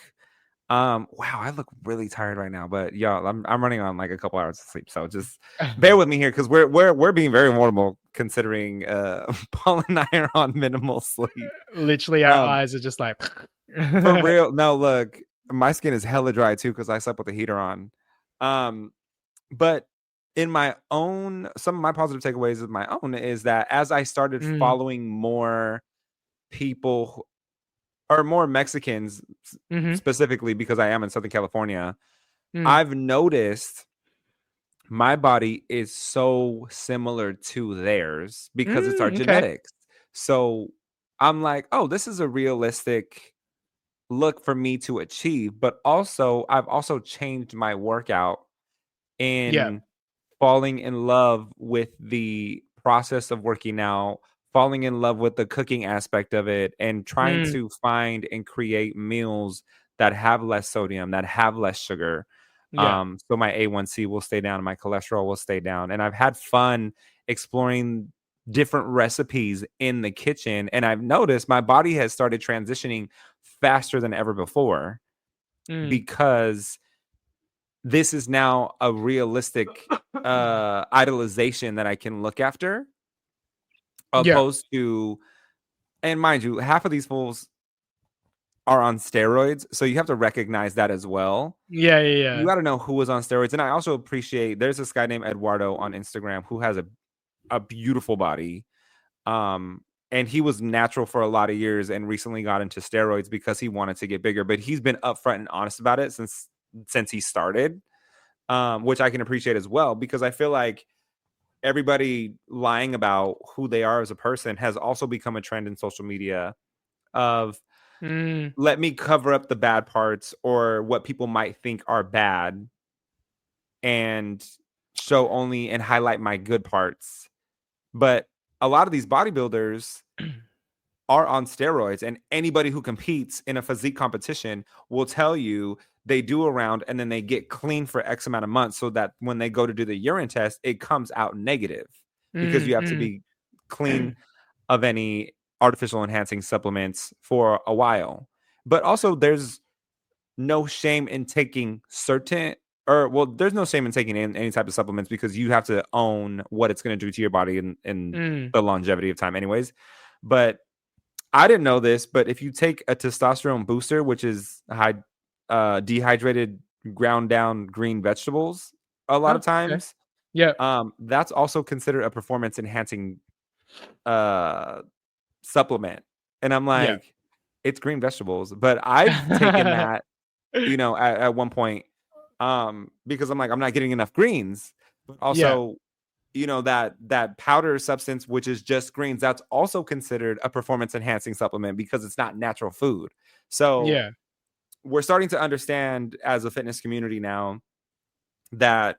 Wow, I look really tired right now, but y'all, I'm running on like a couple hours of sleep, so just bear with me here because we're being very vulnerable considering Paul and I are on minimal sleep. Literally, our Um, eyes are just like. for real. No, look, my skin is hella dry too because I slept with the heater on. Um, but in my own, some of my positive takeaways of my own is that as I started Mm, following more people or more Mexicans mhm, specifically because I am in Southern California, mm, I've noticed my body is so similar to theirs because it's our okay. genetics. So I'm like, oh, this is a realistic look for me to achieve. But also, I've also changed my workout Yeah. in falling in love with the process of working out, falling in love with the cooking aspect of it, and trying Mm, to find and create meals that have less sodium, that have less sugar. yeah. So my A1C will stay down, my cholesterol will stay down. And I've had fun exploring different recipes in the kitchen. And I've noticed my body has started transitioning faster than ever before Mm, because this is now a realistic idolization that I can look after, yeah. opposed to, and mind you, half of these fools are on steroids, so you have to recognize that as well. Yeah, yeah, You yeah. got to know who is on steroids, and I also appreciate there's this guy named Eduardo on Instagram who has a beautiful body, and he was natural for a lot of years and recently got into steroids because he wanted to get bigger, but he's been upfront and honest about it since he started, which I can appreciate as well because I feel like everybody lying about who they are as a person has also become a trend in social media of Mm, let me cover up the bad parts or what people might think are bad and show only and highlight my good parts. But a lot of these bodybuilders are on steroids, and anybody who competes in a physique competition will tell you they do a round and then they get clean for X amount of months so that when they go to do the urine test, it comes out negative because mm, you have to mm. be clean of any artificial enhancing supplements for a while. But also, there's no shame in taking certain, or well, there's no shame in taking in any type of supplements because you have to own what it's going to do to your body in Mm. the longevity of time, anyways. But I didn't know this, but if you take a testosterone booster, which is dehydrated, ground down green vegetables, a lot Oh, of okay. times, Yeah. that's also considered a performance enhancing uh, supplement. And I'm Yeah. like, it's green vegetables, but I've taken that, at one point, because I'm like, I'm not getting enough greens, but Yeah. also that powder substance which is just greens, that's also considered a performance enhancing supplement because it's not natural food. So Yeah. we're starting to understand as a fitness community now that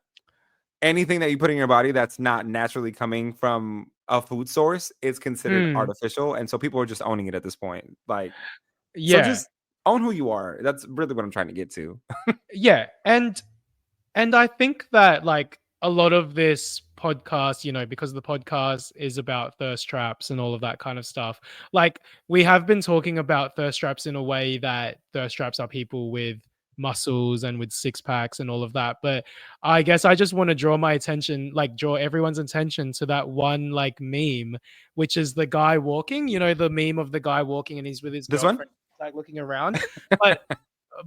anything that you put in your body that's not naturally coming from a food source is considered Mm. artificial, and so people are just owning it at this point, like, so Yeah. just own who you are. That's really what I'm trying to get to. Yeah. And I think that like a lot of this podcast, because the podcast is about thirst traps and all of that kind of stuff. Like we have been talking about thirst traps in a way that thirst traps are people with muscles and with six packs and all of that. But I guess I just want to draw my attention, like draw everyone's attention to that one like meme, which is the guy walking, you know, the meme of the guy walking and he's with his This one? girlfriend, like looking around.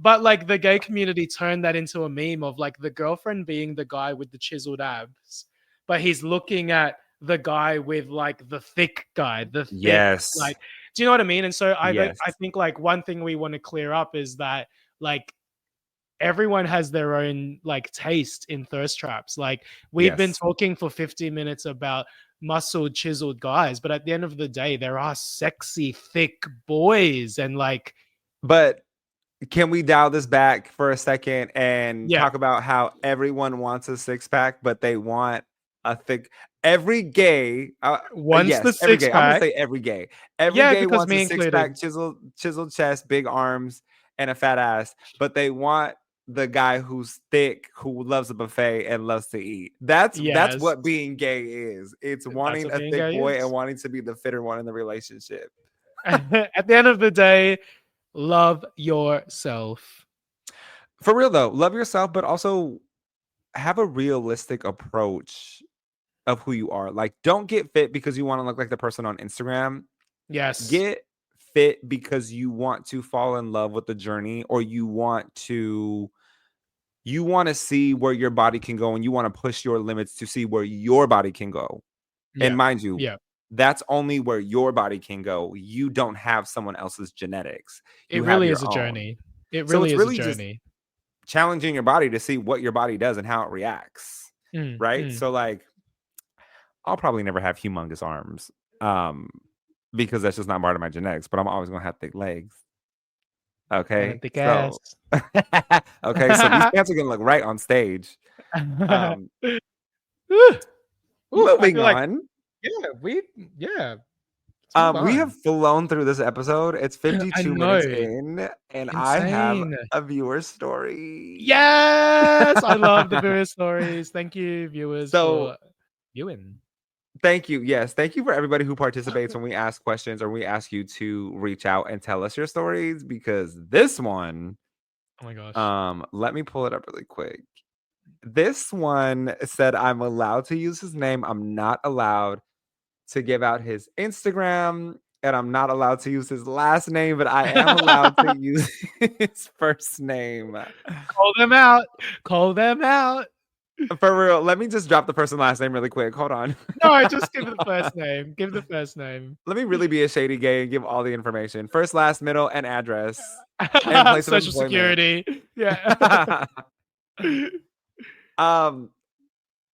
But like the gay community turned that into a meme of like the girlfriend being the guy with the chiseled abs, but he's looking at the guy with like the thick guy, the thick, Yes. like, do you know what I mean? And so Yes. I think like one thing we want to clear up is that like everyone has their own like taste in thirst traps. Like we've been Yes. talking for 50 minutes about muscled, chiseled guys, but at the end of the day, there are sexy, thick boys and like. But can we dial this back for a second and Yeah. talk about how everyone wants a six pack, but they want a thick. Every gay Wants yes, the every six gay. I'm gonna pack. say every gay. Every Yeah, gay because wants me a six pack, included. chiseled chest, big arms, and a fat ass, but they want the guy who's thick, who loves a buffet and loves to eat. That's Yes. what being gay is. It's wanting what a being thick gay boy is. and wanting to be the fitter one in the relationship. At the end of the day, love yourself. For real though, love yourself, but also have a realistic approach of who you are. Like, don't get fit because you want to look like the person on Instagram. Yes. Get fit because you want to fall in love with the journey, or you want to see where your body can go, and you want to push your limits to see where your body can go. Yeah. And mind you, Yeah. that's only where your body can go. You don't have someone else's genetics. It You really have is a your own. journey. It So really it's is really a just journey. challenging your body to see what your body does and how it reacts. Right? So like, I'll probably never have humongous arms. Because that's just not part of my genetics, but I'm always gonna have thick legs. Okay. Thick So ass. okay, so these pants are gonna look right on stage. Moving like, on. We have flown through this episode. It's 52 minutes in, and Insane. I have a viewer story. Yes, I love the viewer stories. Thank you, viewers, for viewing. Thank you. Yes, thank you for everybody who participates when we ask questions or we ask you to reach out and tell us your stories, because this one, oh my gosh, let me pull it up really quick. This one said I'm allowed to use his name. I'm not allowed to give out his Instagram, and I'm not allowed to use his last name, but I am allowed to use his first name. Call them out. Call them out. For real, let me just drop the person last name really quick. Hold on. No, just give the first name. Give the first name. Let me really be a shady gay and give all the information. First, last, middle, and address. And place of Social employment. Security. Yeah.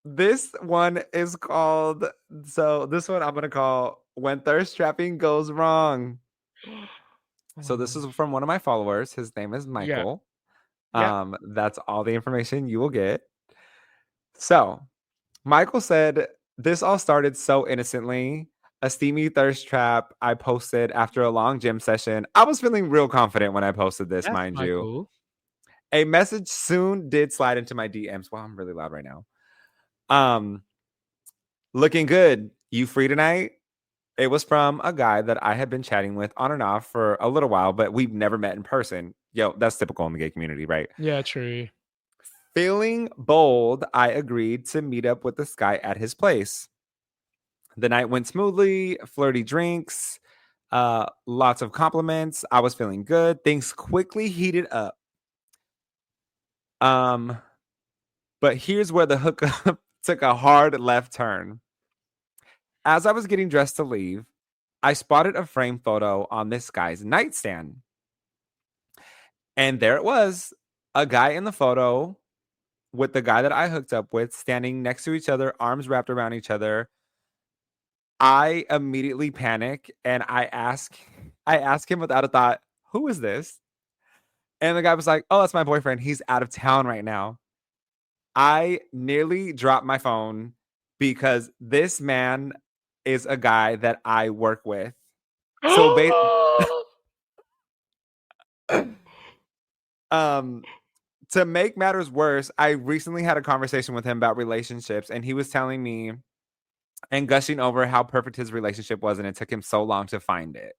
This one is called, so this one I'm going to call When Thirst Trapping Goes Wrong. So this is from one of my followers. His name is Michael. Yeah. That's all the information you will get. So Michael said, this all started so innocently. A steamy thirst trap I posted after a long gym session. I was feeling real confident when I posted this, mind you. A message soon did slide into my DMs. Wow, I'm really loud right now. Looking good. You free tonight? It was from a guy that I had been chatting with on and off for a little while, but we've never met in person. Yo, that's typical in the gay community, right? Yeah, true. Feeling bold, I agreed to meet up with this guy at his place. The night went smoothly, flirty drinks, lots of compliments. I was feeling good. Things quickly heated up. But here's where the hookup took a hard left turn. As I was getting dressed to leave, I spotted a framed photo on this guy's nightstand. And there it was, a guy in the photo with the guy that I hooked up with, standing next to each other, arms wrapped around each other. I immediately panic and I ask him without a thought, who is this? And the guy was like, oh, that's my boyfriend. He's out of town right now. I nearly dropped my phone because this man is a guy that I work with. So to make matters worse, I recently had a conversation with him about relationships, and he was telling me and gushing over how perfect his relationship was, and it took him so long to find it.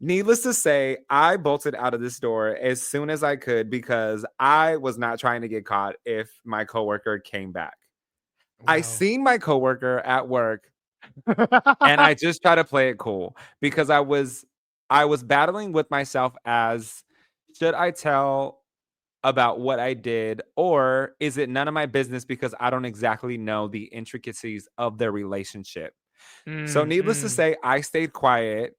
Needless to say, I bolted out of this store as soon as I could because I was not trying to get caught if my coworker came back. I Wow. seen my coworker at work and I just try to play it cool because I was battling with myself as, should I tell about what I did, or is it none of my business because I don't exactly know the intricacies of their relationship? So Mm, needless to mm. say, I stayed quiet.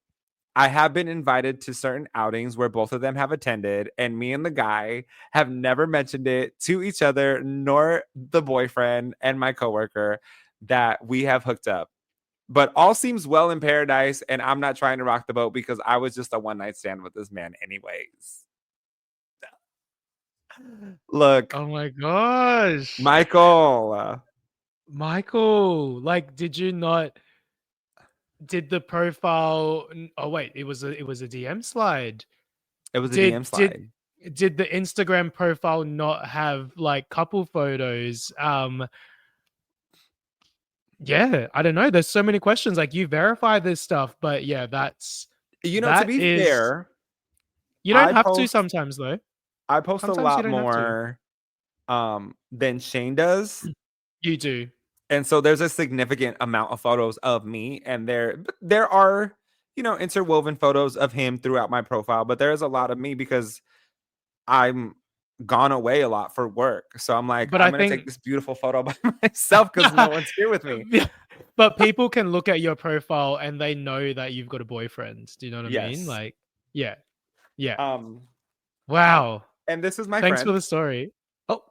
I have been invited to certain outings where both of them have attended, and me and the guy have never mentioned it to each other, nor the boyfriend and my coworker, that we have hooked up. But all seems well in paradise, and I'm not trying to rock the boat because I was just a one night stand with this man, anyways. Look, Oh my gosh. Michael, Michael, like, did the profile oh wait, it was a DM slide. it was a Did DM did slide. did the Instagram profile not have like couple photos? Yeah, I don't know. There's so many questions. Like you verify this stuff, but yeah, To that be is fair, you don't I have to post sometimes though. I post a Sometimes you lot don't have to. more than Shane does. You do. And so there's a significant amount of photos of me, and there are, interwoven photos of him throughout my profile, but there is a lot of me because I'm gone away a lot for work. So I'm like, But I'm I gonna take think this beautiful photo by myself because no one's here with me. yeah, but people can look at your profile and they know that you've got a boyfriend. Do you know what I mean? Yes. Like, yeah. Yeah. Um, Wow. and this is my Thanks for friend. the story. Oh,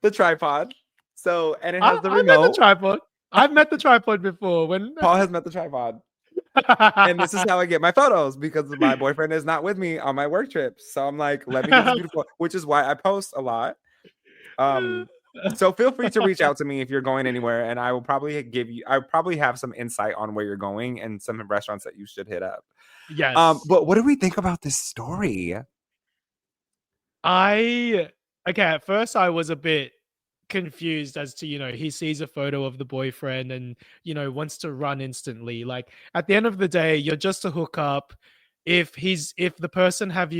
the tripod. So, and it has the I met the remote. tripod. I've met the tripod before when Paul has met the tripod. And this is how I get my photos because my boyfriend is not with me on my work trips. So I'm like, let me get this beautiful, which is why I post a lot. So feel free to reach out to me if you're going anywhere, and I will probably I probably have some insight on where you're going and some restaurants that you should hit up. Yes. But what do we think about this story? I okay, at first I was a bit confused as to, he sees a photo of the boyfriend and, wants to run instantly. Like at the end of the day, you're just a hookup. If the person has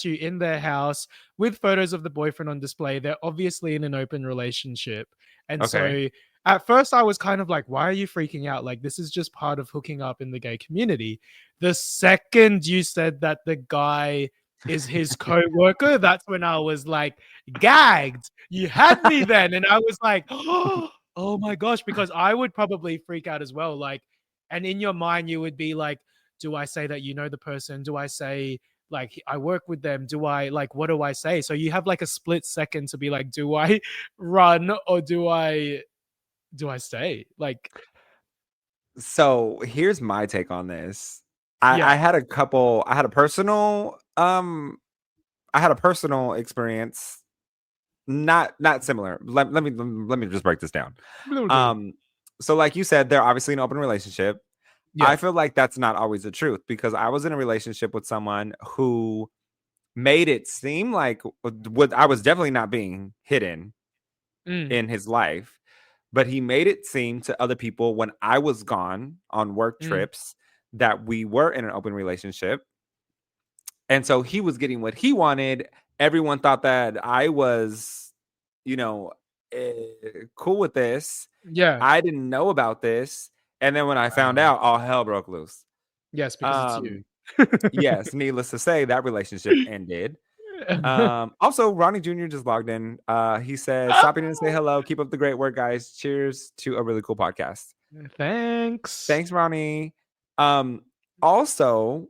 you in their house with photos of the boyfriend on display, they're obviously in an open relationship. And Okay. so at first I was kind of like, why are you freaking out? Like this is just part of hooking up in the gay community. The second you said that the guy is his co-worker, that's when I was like gagged. You had me then. And I was like, oh my gosh, because I would probably freak out as well. Like, and in your mind, you would be like, do I say that you know the person? Do I say like I work with them? Do I like what do I say? So you have like a split second to be like, do I run or do I stay? Like, So here's my take on this. I yeah. had a couple, I had a personal experience, not similar. Let me just break this down. Um, so like you said, they're obviously in an open relationship. I Yeah. feel like that's not always the truth because I was in a relationship with someone who made it seem like what I was definitely not being hidden Mm, in his life, but he made it seem to other people when I was gone on work mm. trips that we were in an open relationship. And so he was getting what he wanted. Everyone thought that I was, you know, cool with this. Yeah. I didn't know about this. And then when I found Wow. out, all hell broke loose. Yes, because it's you. Um, yes, needless to say, that relationship ended. Also, Ronnie Jr. just logged in. He says, stopping in to say hello. Keep up the great work, guys. Cheers to a really cool podcast. Thanks. Thanks, Ronnie. Um, Also,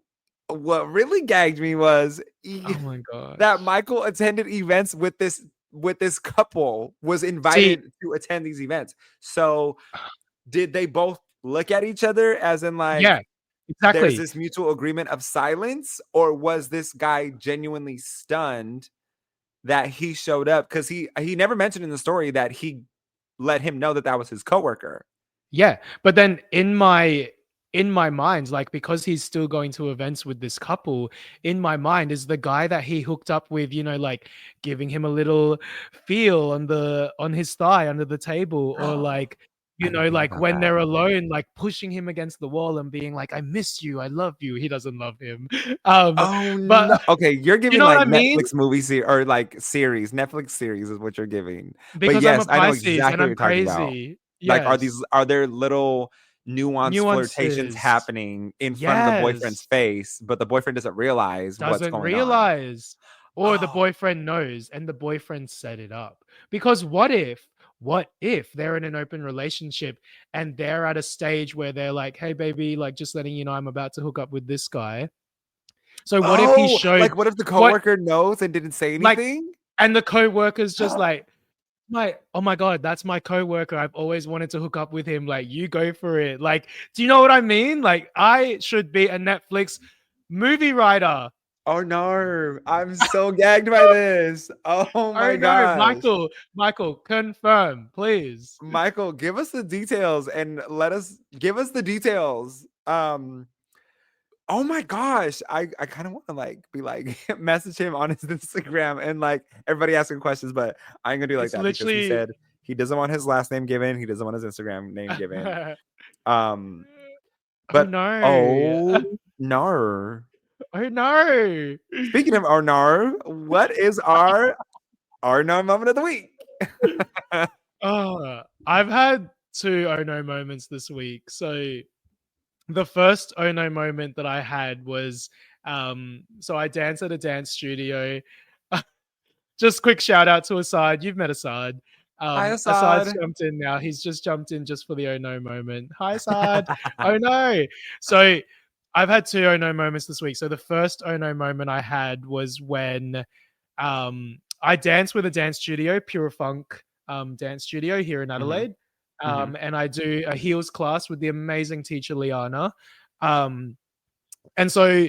what really gagged me was Oh my that gosh. Michael attended events with this couple, was See, invited to attend these events. So did they both look at each other as in yeah, like there's exactly. this mutual agreement of silence, or was this guy genuinely stunned that he showed up? Because he never mentioned in the story that he let him know that that was his coworker. Yeah, but then in my mind, like because he's still going to events with this couple, in my mind is the guy that he hooked up with, like giving him a little feel on his thigh under the table, or like You I know, didn't think like about when that. they're alone, like pushing him against the wall and being like, "I miss you, I love you." He doesn't love him. Oh But no. Okay, you're you giving know what like I mean? Netflix movie or like series. Netflix series is what you're giving. But Because I'm a yes, I know Pisces and exactly what I'm you're talking about. crazy. Like, Yes. are there little nuanced flirtations Nuances. happening in front of the boyfriend's Yes. face, but the boyfriend doesn't realize what's Doesn't going on? realize. Or the Oh, boyfriend knows and the boyfriend set it up. Because what if they're in an open relationship and they're at a stage where they're like, "Hey baby, like just letting you know I'm about to hook up with this guy." So what if he oh, showed like what if the what coworker knows and didn't say like anything? and the coworker's just like, oh my god, that's my coworker. I've always wanted to hook up with him. Like, you go for it. Like, do you know what I mean? Like, I should be a Netflix movie writer. Oh no, I'm so gagged by this. Oh Oh my no, gosh. Michael, confirm, please. Michael, give us the details and give us the details. Oh my gosh. I kind of want to like be like message him on his Instagram and like everybody asking questions, but I ain't gonna do like It's that because he literally said he doesn't want his last name given. He doesn't want his Instagram name given. oh Um, but no. oh no. Oh no. Speaking of oh no, what is our no moment of the week? Oh, I've had two oh no moments this week. So the first oh no moment that I had was so I dance at a dance studio. Just quick shout out to Assad. You've met Assad. Hi Assad's Assad. jumped in now. He's just jumped in just for the oh no moment. Hi Assad. Oh no. So I've had two oh no moments this week. So the first oh no moment I had was when I danced with a dance studio, Pure Funk dance studio here in Mhm, Adelaide. mhm, And I do a heels class with the amazing teacher Liana. Um, and so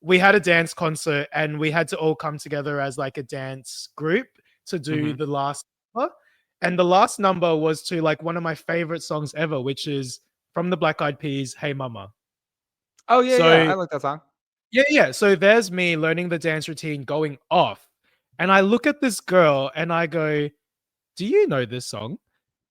we had a dance concert and we had to all come together as like a dance group to do mhm. the last number. And the last number was to like one of my favorite songs ever, which is from the Black Eyed Peas, Hey Mama. Oh yeah, yeah. So I like that song. yeah. So there's me learning the dance routine going off. And I look at this girl and I go, "Do you know this song?"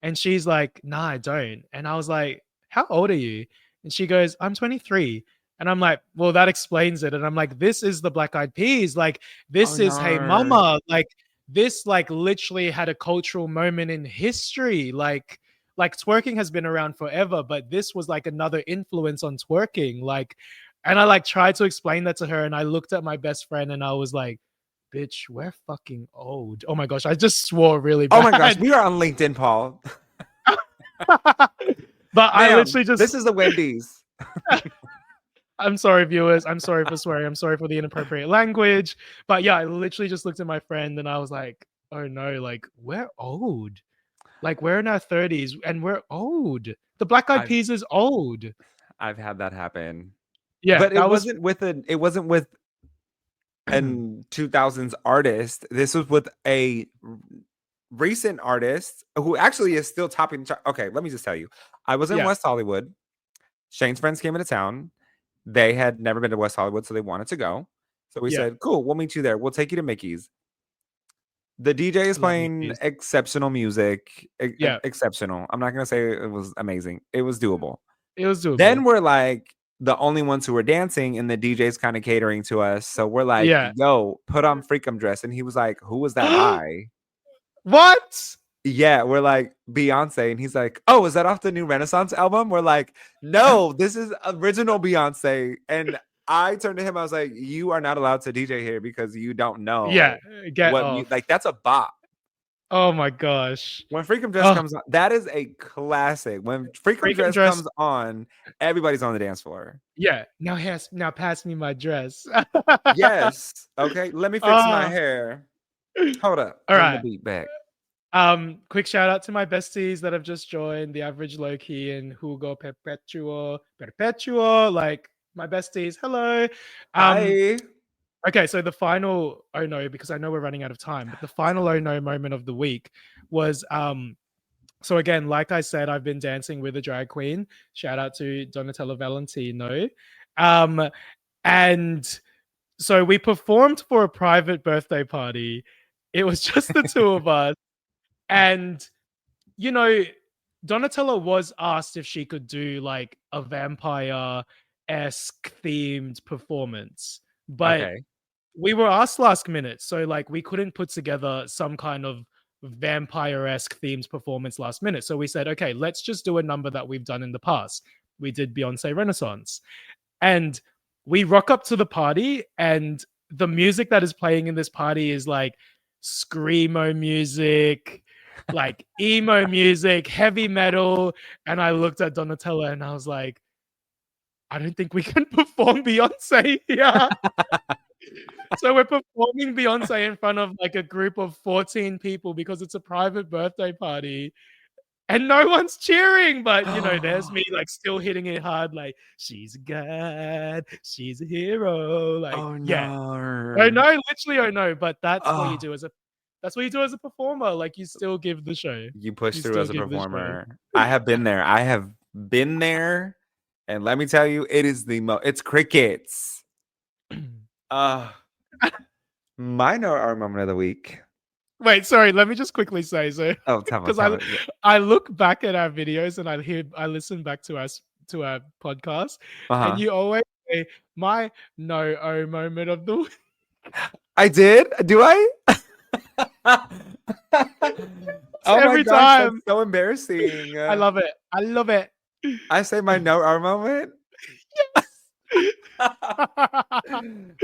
And she's like, "Nah, I don't." And I was like, "How old are you?" And she goes, "I'm 23." And I'm like, "Well, that explains it." And I'm like, "This is the Black Eyed Peas. Like, Oh this is Hey no. Mama. Like, this like literally had a cultural moment in history. Like twerking has been around forever, but this was like another influence on twerking. Like, and I like tried to explain that to her, and I looked at my best friend and I was like, "Bitch, we're fucking old." Oh my gosh, I just swore really Oh my gosh, bad. we are on LinkedIn, Paul. But I Ma'am, literally this just is the Wendy's. I'm sorry, viewers. I'm sorry for swearing. I'm sorry for the inappropriate language. But yeah, I literally just looked at my friend and I was like, oh no, like we're old. Like we're in our 30s and we're old. The Black Eyed I've Peas is old. I've had that happen. Yeah, But that was it wasn't with an 2000s artist. This was with a recent artist who actually is still topping okay, let me just tell you. I was in yeah, West Hollywood. Shane's friends came into town. They had never been to West Hollywood, so they wanted to go. So we yeah. said, "Cool, we'll meet you there. We'll take you to Mickey's." The DJ is I love playing Mickey's. exceptional music. Yeah, Exceptional. I'm not gonna say it was amazing. It was doable. it was doable. Then we're like the only ones who were dancing, and the DJ's kind of catering to us. So we're like, Yeah. "Yo, put on Freakum Dress," and he was like, "Who was that by?" What? Yeah, we're like Beyonce, and he's like, "Oh, is that off the new Renaissance album?" We're like, "No, this is original Beyonce." And I turned to him, I was like, "You are not allowed to DJ here because you don't Yeah, know get what off. like that's a bop." Oh my gosh. When Freakum Dress Oh, comes on, that is a classic. When Freakum freaking Dress dress. comes on, everybody's on the dance floor. Yeah. Now pass me my dress. Yes. Okay. Let me fix my Oh, hair. Hold up. all Bring the right. beat back. Quick shout out to my besties that have just joined, the average Loki and Hugo Perpetuo, like my besties. Hello. Um, Hi. okay, so the final oh no, because I know we're running out of time, but the Let's final go. oh no moment of the week was so again, like I said, I've been dancing with a drag queen. Shout out to Donatella Valentino. Um, and so we performed for a private birthday party. It was just the two of us. And, you know, Donatella was asked if she could do like a vampire-esque themed performance, but Okay. we were asked last minute, so like we couldn't put together some kind of vampire-esque themed performance last minute. So we said, okay, let's just do a number that we've done in the past. We did Beyonce Renaissance. And we rock up to the party, and the music that is playing in this party is like screamo music, like emo music, heavy metal. And I looked at Donatella and I was like, I don't think we can perform Beyonce here. So we're performing Beyonce in front of like a group of 14 people because it's a private birthday party. And no one's cheering, but you know, there's me like still hitting it hard, like she's a god, she's a hero. Like, Oh yeah. no. Oh no, literally, oh no. But that's what you Oh, do as a performer. Like you still give the show. you push You through still as a give the show. performer. I have been there. I have been there. And let me tell you, it is it's crickets. My no our moment of the week. Wait, sorry, let me just quickly say so. Oh, tell me. Because I look back at our videos and I listen back to our podcast, and you always say my no moment of the week. I did? Do I? Oh Every my gosh, time. that's so embarrassing. I love it. I love it. I say my no our moment.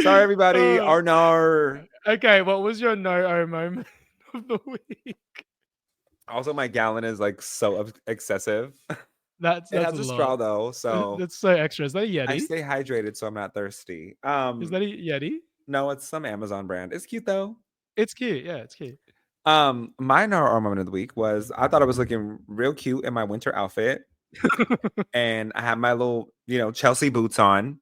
Sorry, everybody. Our no. Okay, what was your no moment of the week? Also, my gallon is like so excessive. That's It has a straw though, so that's so extra. Is that a Yeti? I stay hydrated, so I'm not thirsty. Is that a Yeti? No, it's some Amazon brand. It's cute though. It's cute. Yeah, it's cute. My no moment of the week was I thought I was looking real cute in my winter outfit, and I had my little, Chelsea boots on.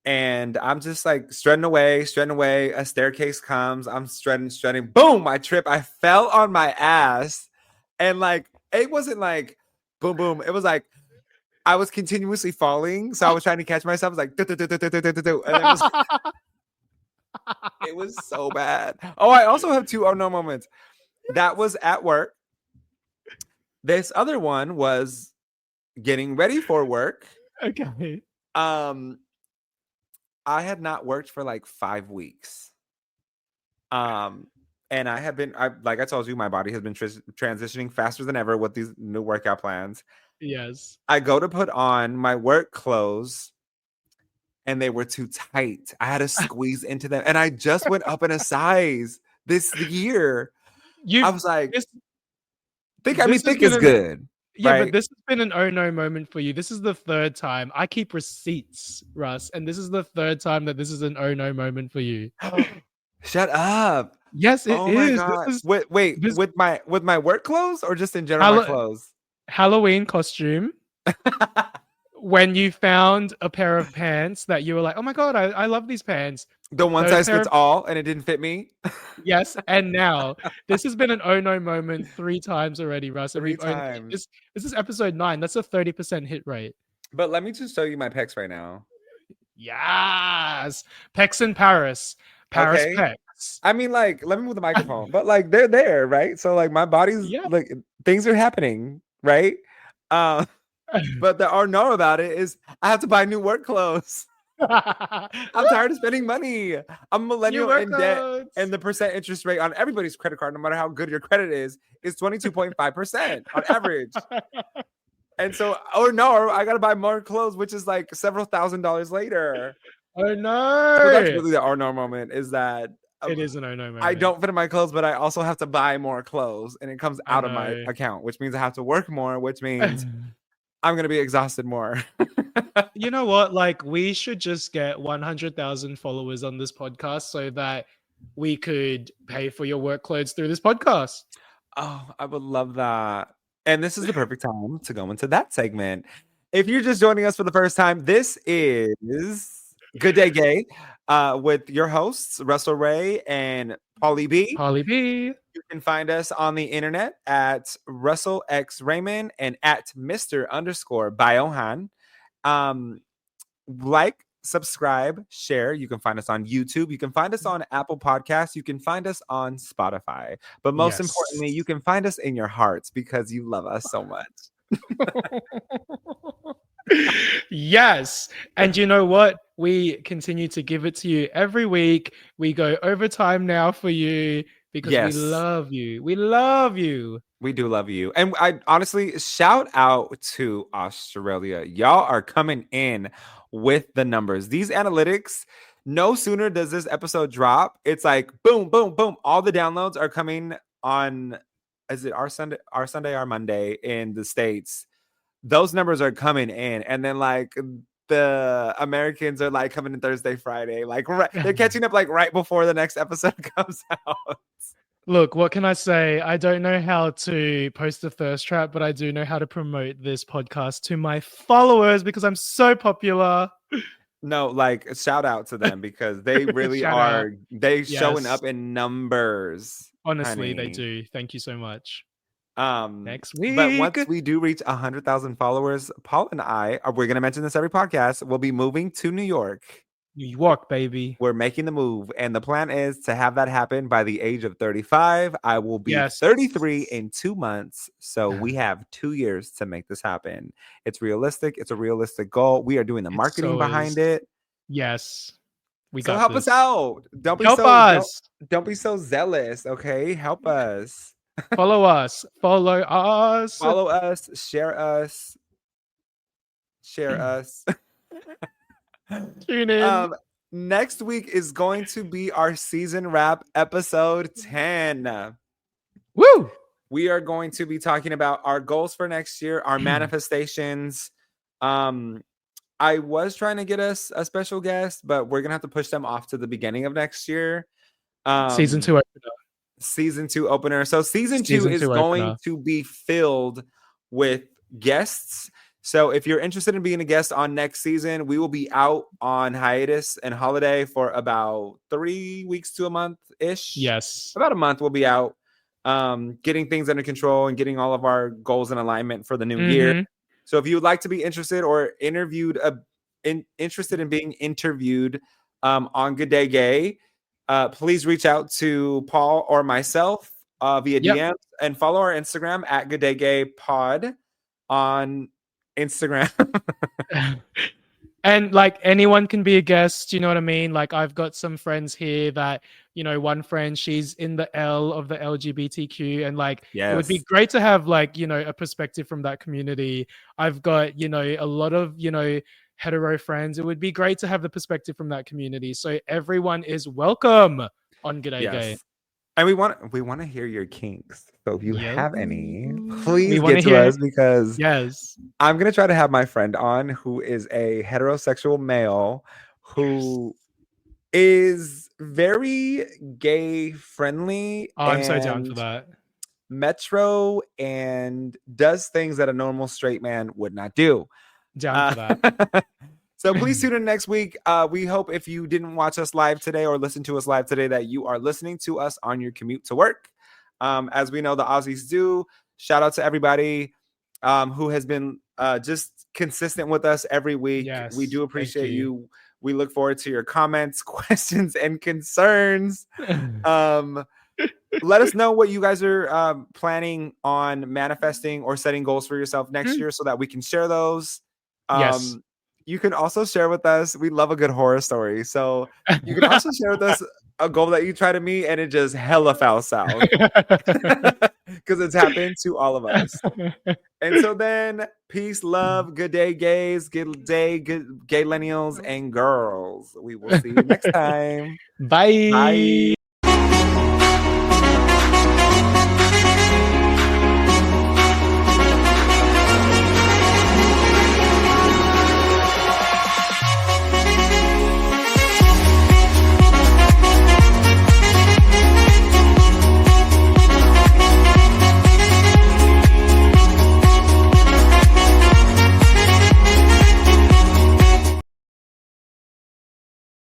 And I'm just like strutting away. A staircase comes. I'm strutting. Boom! I trip. I fell on my ass. And like, it wasn't like boom, boom. It was like I was continuously falling. So I was trying to catch myself. I was like, and it was so bad. Oh, I also have two oh no moments. That was at work. This other one was getting ready for work. Okay. I had not worked for like 5 weeks. And I have been, like I told you, my body has been transitioning faster than ever with these new workout plans. Yes. I go to put on my work clothes and they were too tight. I had to squeeze into them. And I just went up in a size this year. I was like, thick is good. Yeah, right? But this has been an oh no moment for you. This is the third time. I keep receipts, Russ, and this is the third time that this is an oh no moment for you. Shut up. Yes, it is. My God. Wait, with my work clothes or just in general my clothes? Halloween costume. When you found a pair of pants that you were like, oh my God, I love these pants. The one size fits all and it didn't fit me. Yes, and now this has been an oh no moment 3 times already, Russ. And 3 times. This is episode 9. That's a 30% hit rate. But let me just show you my pecs right now. Yes, pecs in Paris. Paris pecs. I mean, like, let me move the microphone. But like, they're there, right? So like, my body's like, things are happening, right? But the no about it is I have to buy new work clothes. I'm tired of spending money. I'm a millennial in debt, and the percent interest rate on everybody's credit card, no matter how good your credit is 22.5% on average. And so, I gotta buy more clothes, which is like several $1,000s later. Oh no! So that's really the no moment. Is that it is an oh no moment. I don't fit in my clothes, but I also have to buy more clothes, and it comes out of my account, which means I have to work more, which means I'm going to be exhausted more. You know what? Like, we should just get 100,000 followers on this podcast so that we could pay for your work clothes through this podcast. Oh, I would love that. And this is the perfect time to go into that segment. If you're just joining us for the first time, this is Good Day Gay with your hosts, Russell Ray and Pauly B. Pauly B. You can find us on the internet at Russell X Raymond and at Mr_Biohan. Like, subscribe, share. You can find us on YouTube. You can find us on Apple Podcasts. You can find us on Spotify. But most importantly, you can find us in your hearts because you love us so much. Yes. And you know what? We continue to give it to you every week. We go overtime now for you because we Yes. love you. We love you. We do love you. And I honestly shout out to Australia. Y'all are coming in with the numbers. These analytics, no sooner does this episode drop, it's like boom, boom, boom. All the downloads are coming on, is it our Sunday, our Monday in the States. Those numbers are coming in. And then like the Americans are like coming in Thursday, Friday. Like they're catching up like right before the next episode comes out. Look, what can I say? I don't know how to post a thirst trap, but I do know how to promote this podcast to my followers because I'm so popular. No, like shout out to them because they really Shout are. out. They showing Yes. up in numbers. Honestly, they honey. do. Thank you so much. Next Next week. But once we do reach 100,000 followers, Paul and I, we're going to mention this every podcast, we'll be moving to New York. New York, baby. We're making the move. And the plan is to have that happen by the age of 35. I will be Yes. 33 in 2 months. So we have 2 years to make this happen. It's realistic. It's a realistic goal. We are doing the marketing behind it. Yes. We So got help this. us out. Don't be Help so us. Don't be so zealous, okay? Help us. Follow us. Follow us. Follow us, share us. Share us. Tune in. Next week is going to be our season wrap episode 10. Woo! We are going to be talking about our goals for next year, our manifestations. I was trying to get us a special guest, but we're gonna have to push them off to the beginning of next year. Season 2 opener. Season 2 opener. So season 2 is going to be filled with guests. So if you're interested in being a guest on next season, we will be out on hiatus and holiday for about 3 weeks to a month-ish. Yes. About a month we'll be out, getting things under control and getting all of our goals in alignment for the new year. So if you would like to be interested or interested in being interviewed on Good Day Gay, please reach out to Paul or myself via DMs and follow our Instagram at Good Day Gay Pod on Instagram. And like anyone can be a guest, you know what I mean? Like I've got some friends here that, you know, one friend, she's in the L of the LGBTQ, and like it would be great to have like, you know, a perspective from that community. I've got, you know, a lot of, you know, hetero friends. It would be great to have the perspective from that community. So everyone is welcome on Good Day Gay. And we want to hear your kinks. So if you have any, please get to us because I'm going to try to have my friend on who is a heterosexual male who is very gay friendly. Oh, I'm so down for that. Metro and does things that a normal straight man would not do. Down for that. So please tune in next week. We hope if you didn't watch us live today or listen to us live today that you are listening to us on your commute to work. As we know the Aussies do. Shout out to everybody who has been just consistent with us every week. We do appreciate you. We look forward to your comments, questions, and concerns. Let us know what you guys are planning on manifesting or setting goals for yourself next year so that we can share those. You can also share with us. We love a good horror story. So you can also share with us a goal that you try to meet and it just hella foul south. Because it's happened to all of us. And so then, peace, love, good day, gays, good day, good gay millennials and girls. We will see you next time. Bye. Bye.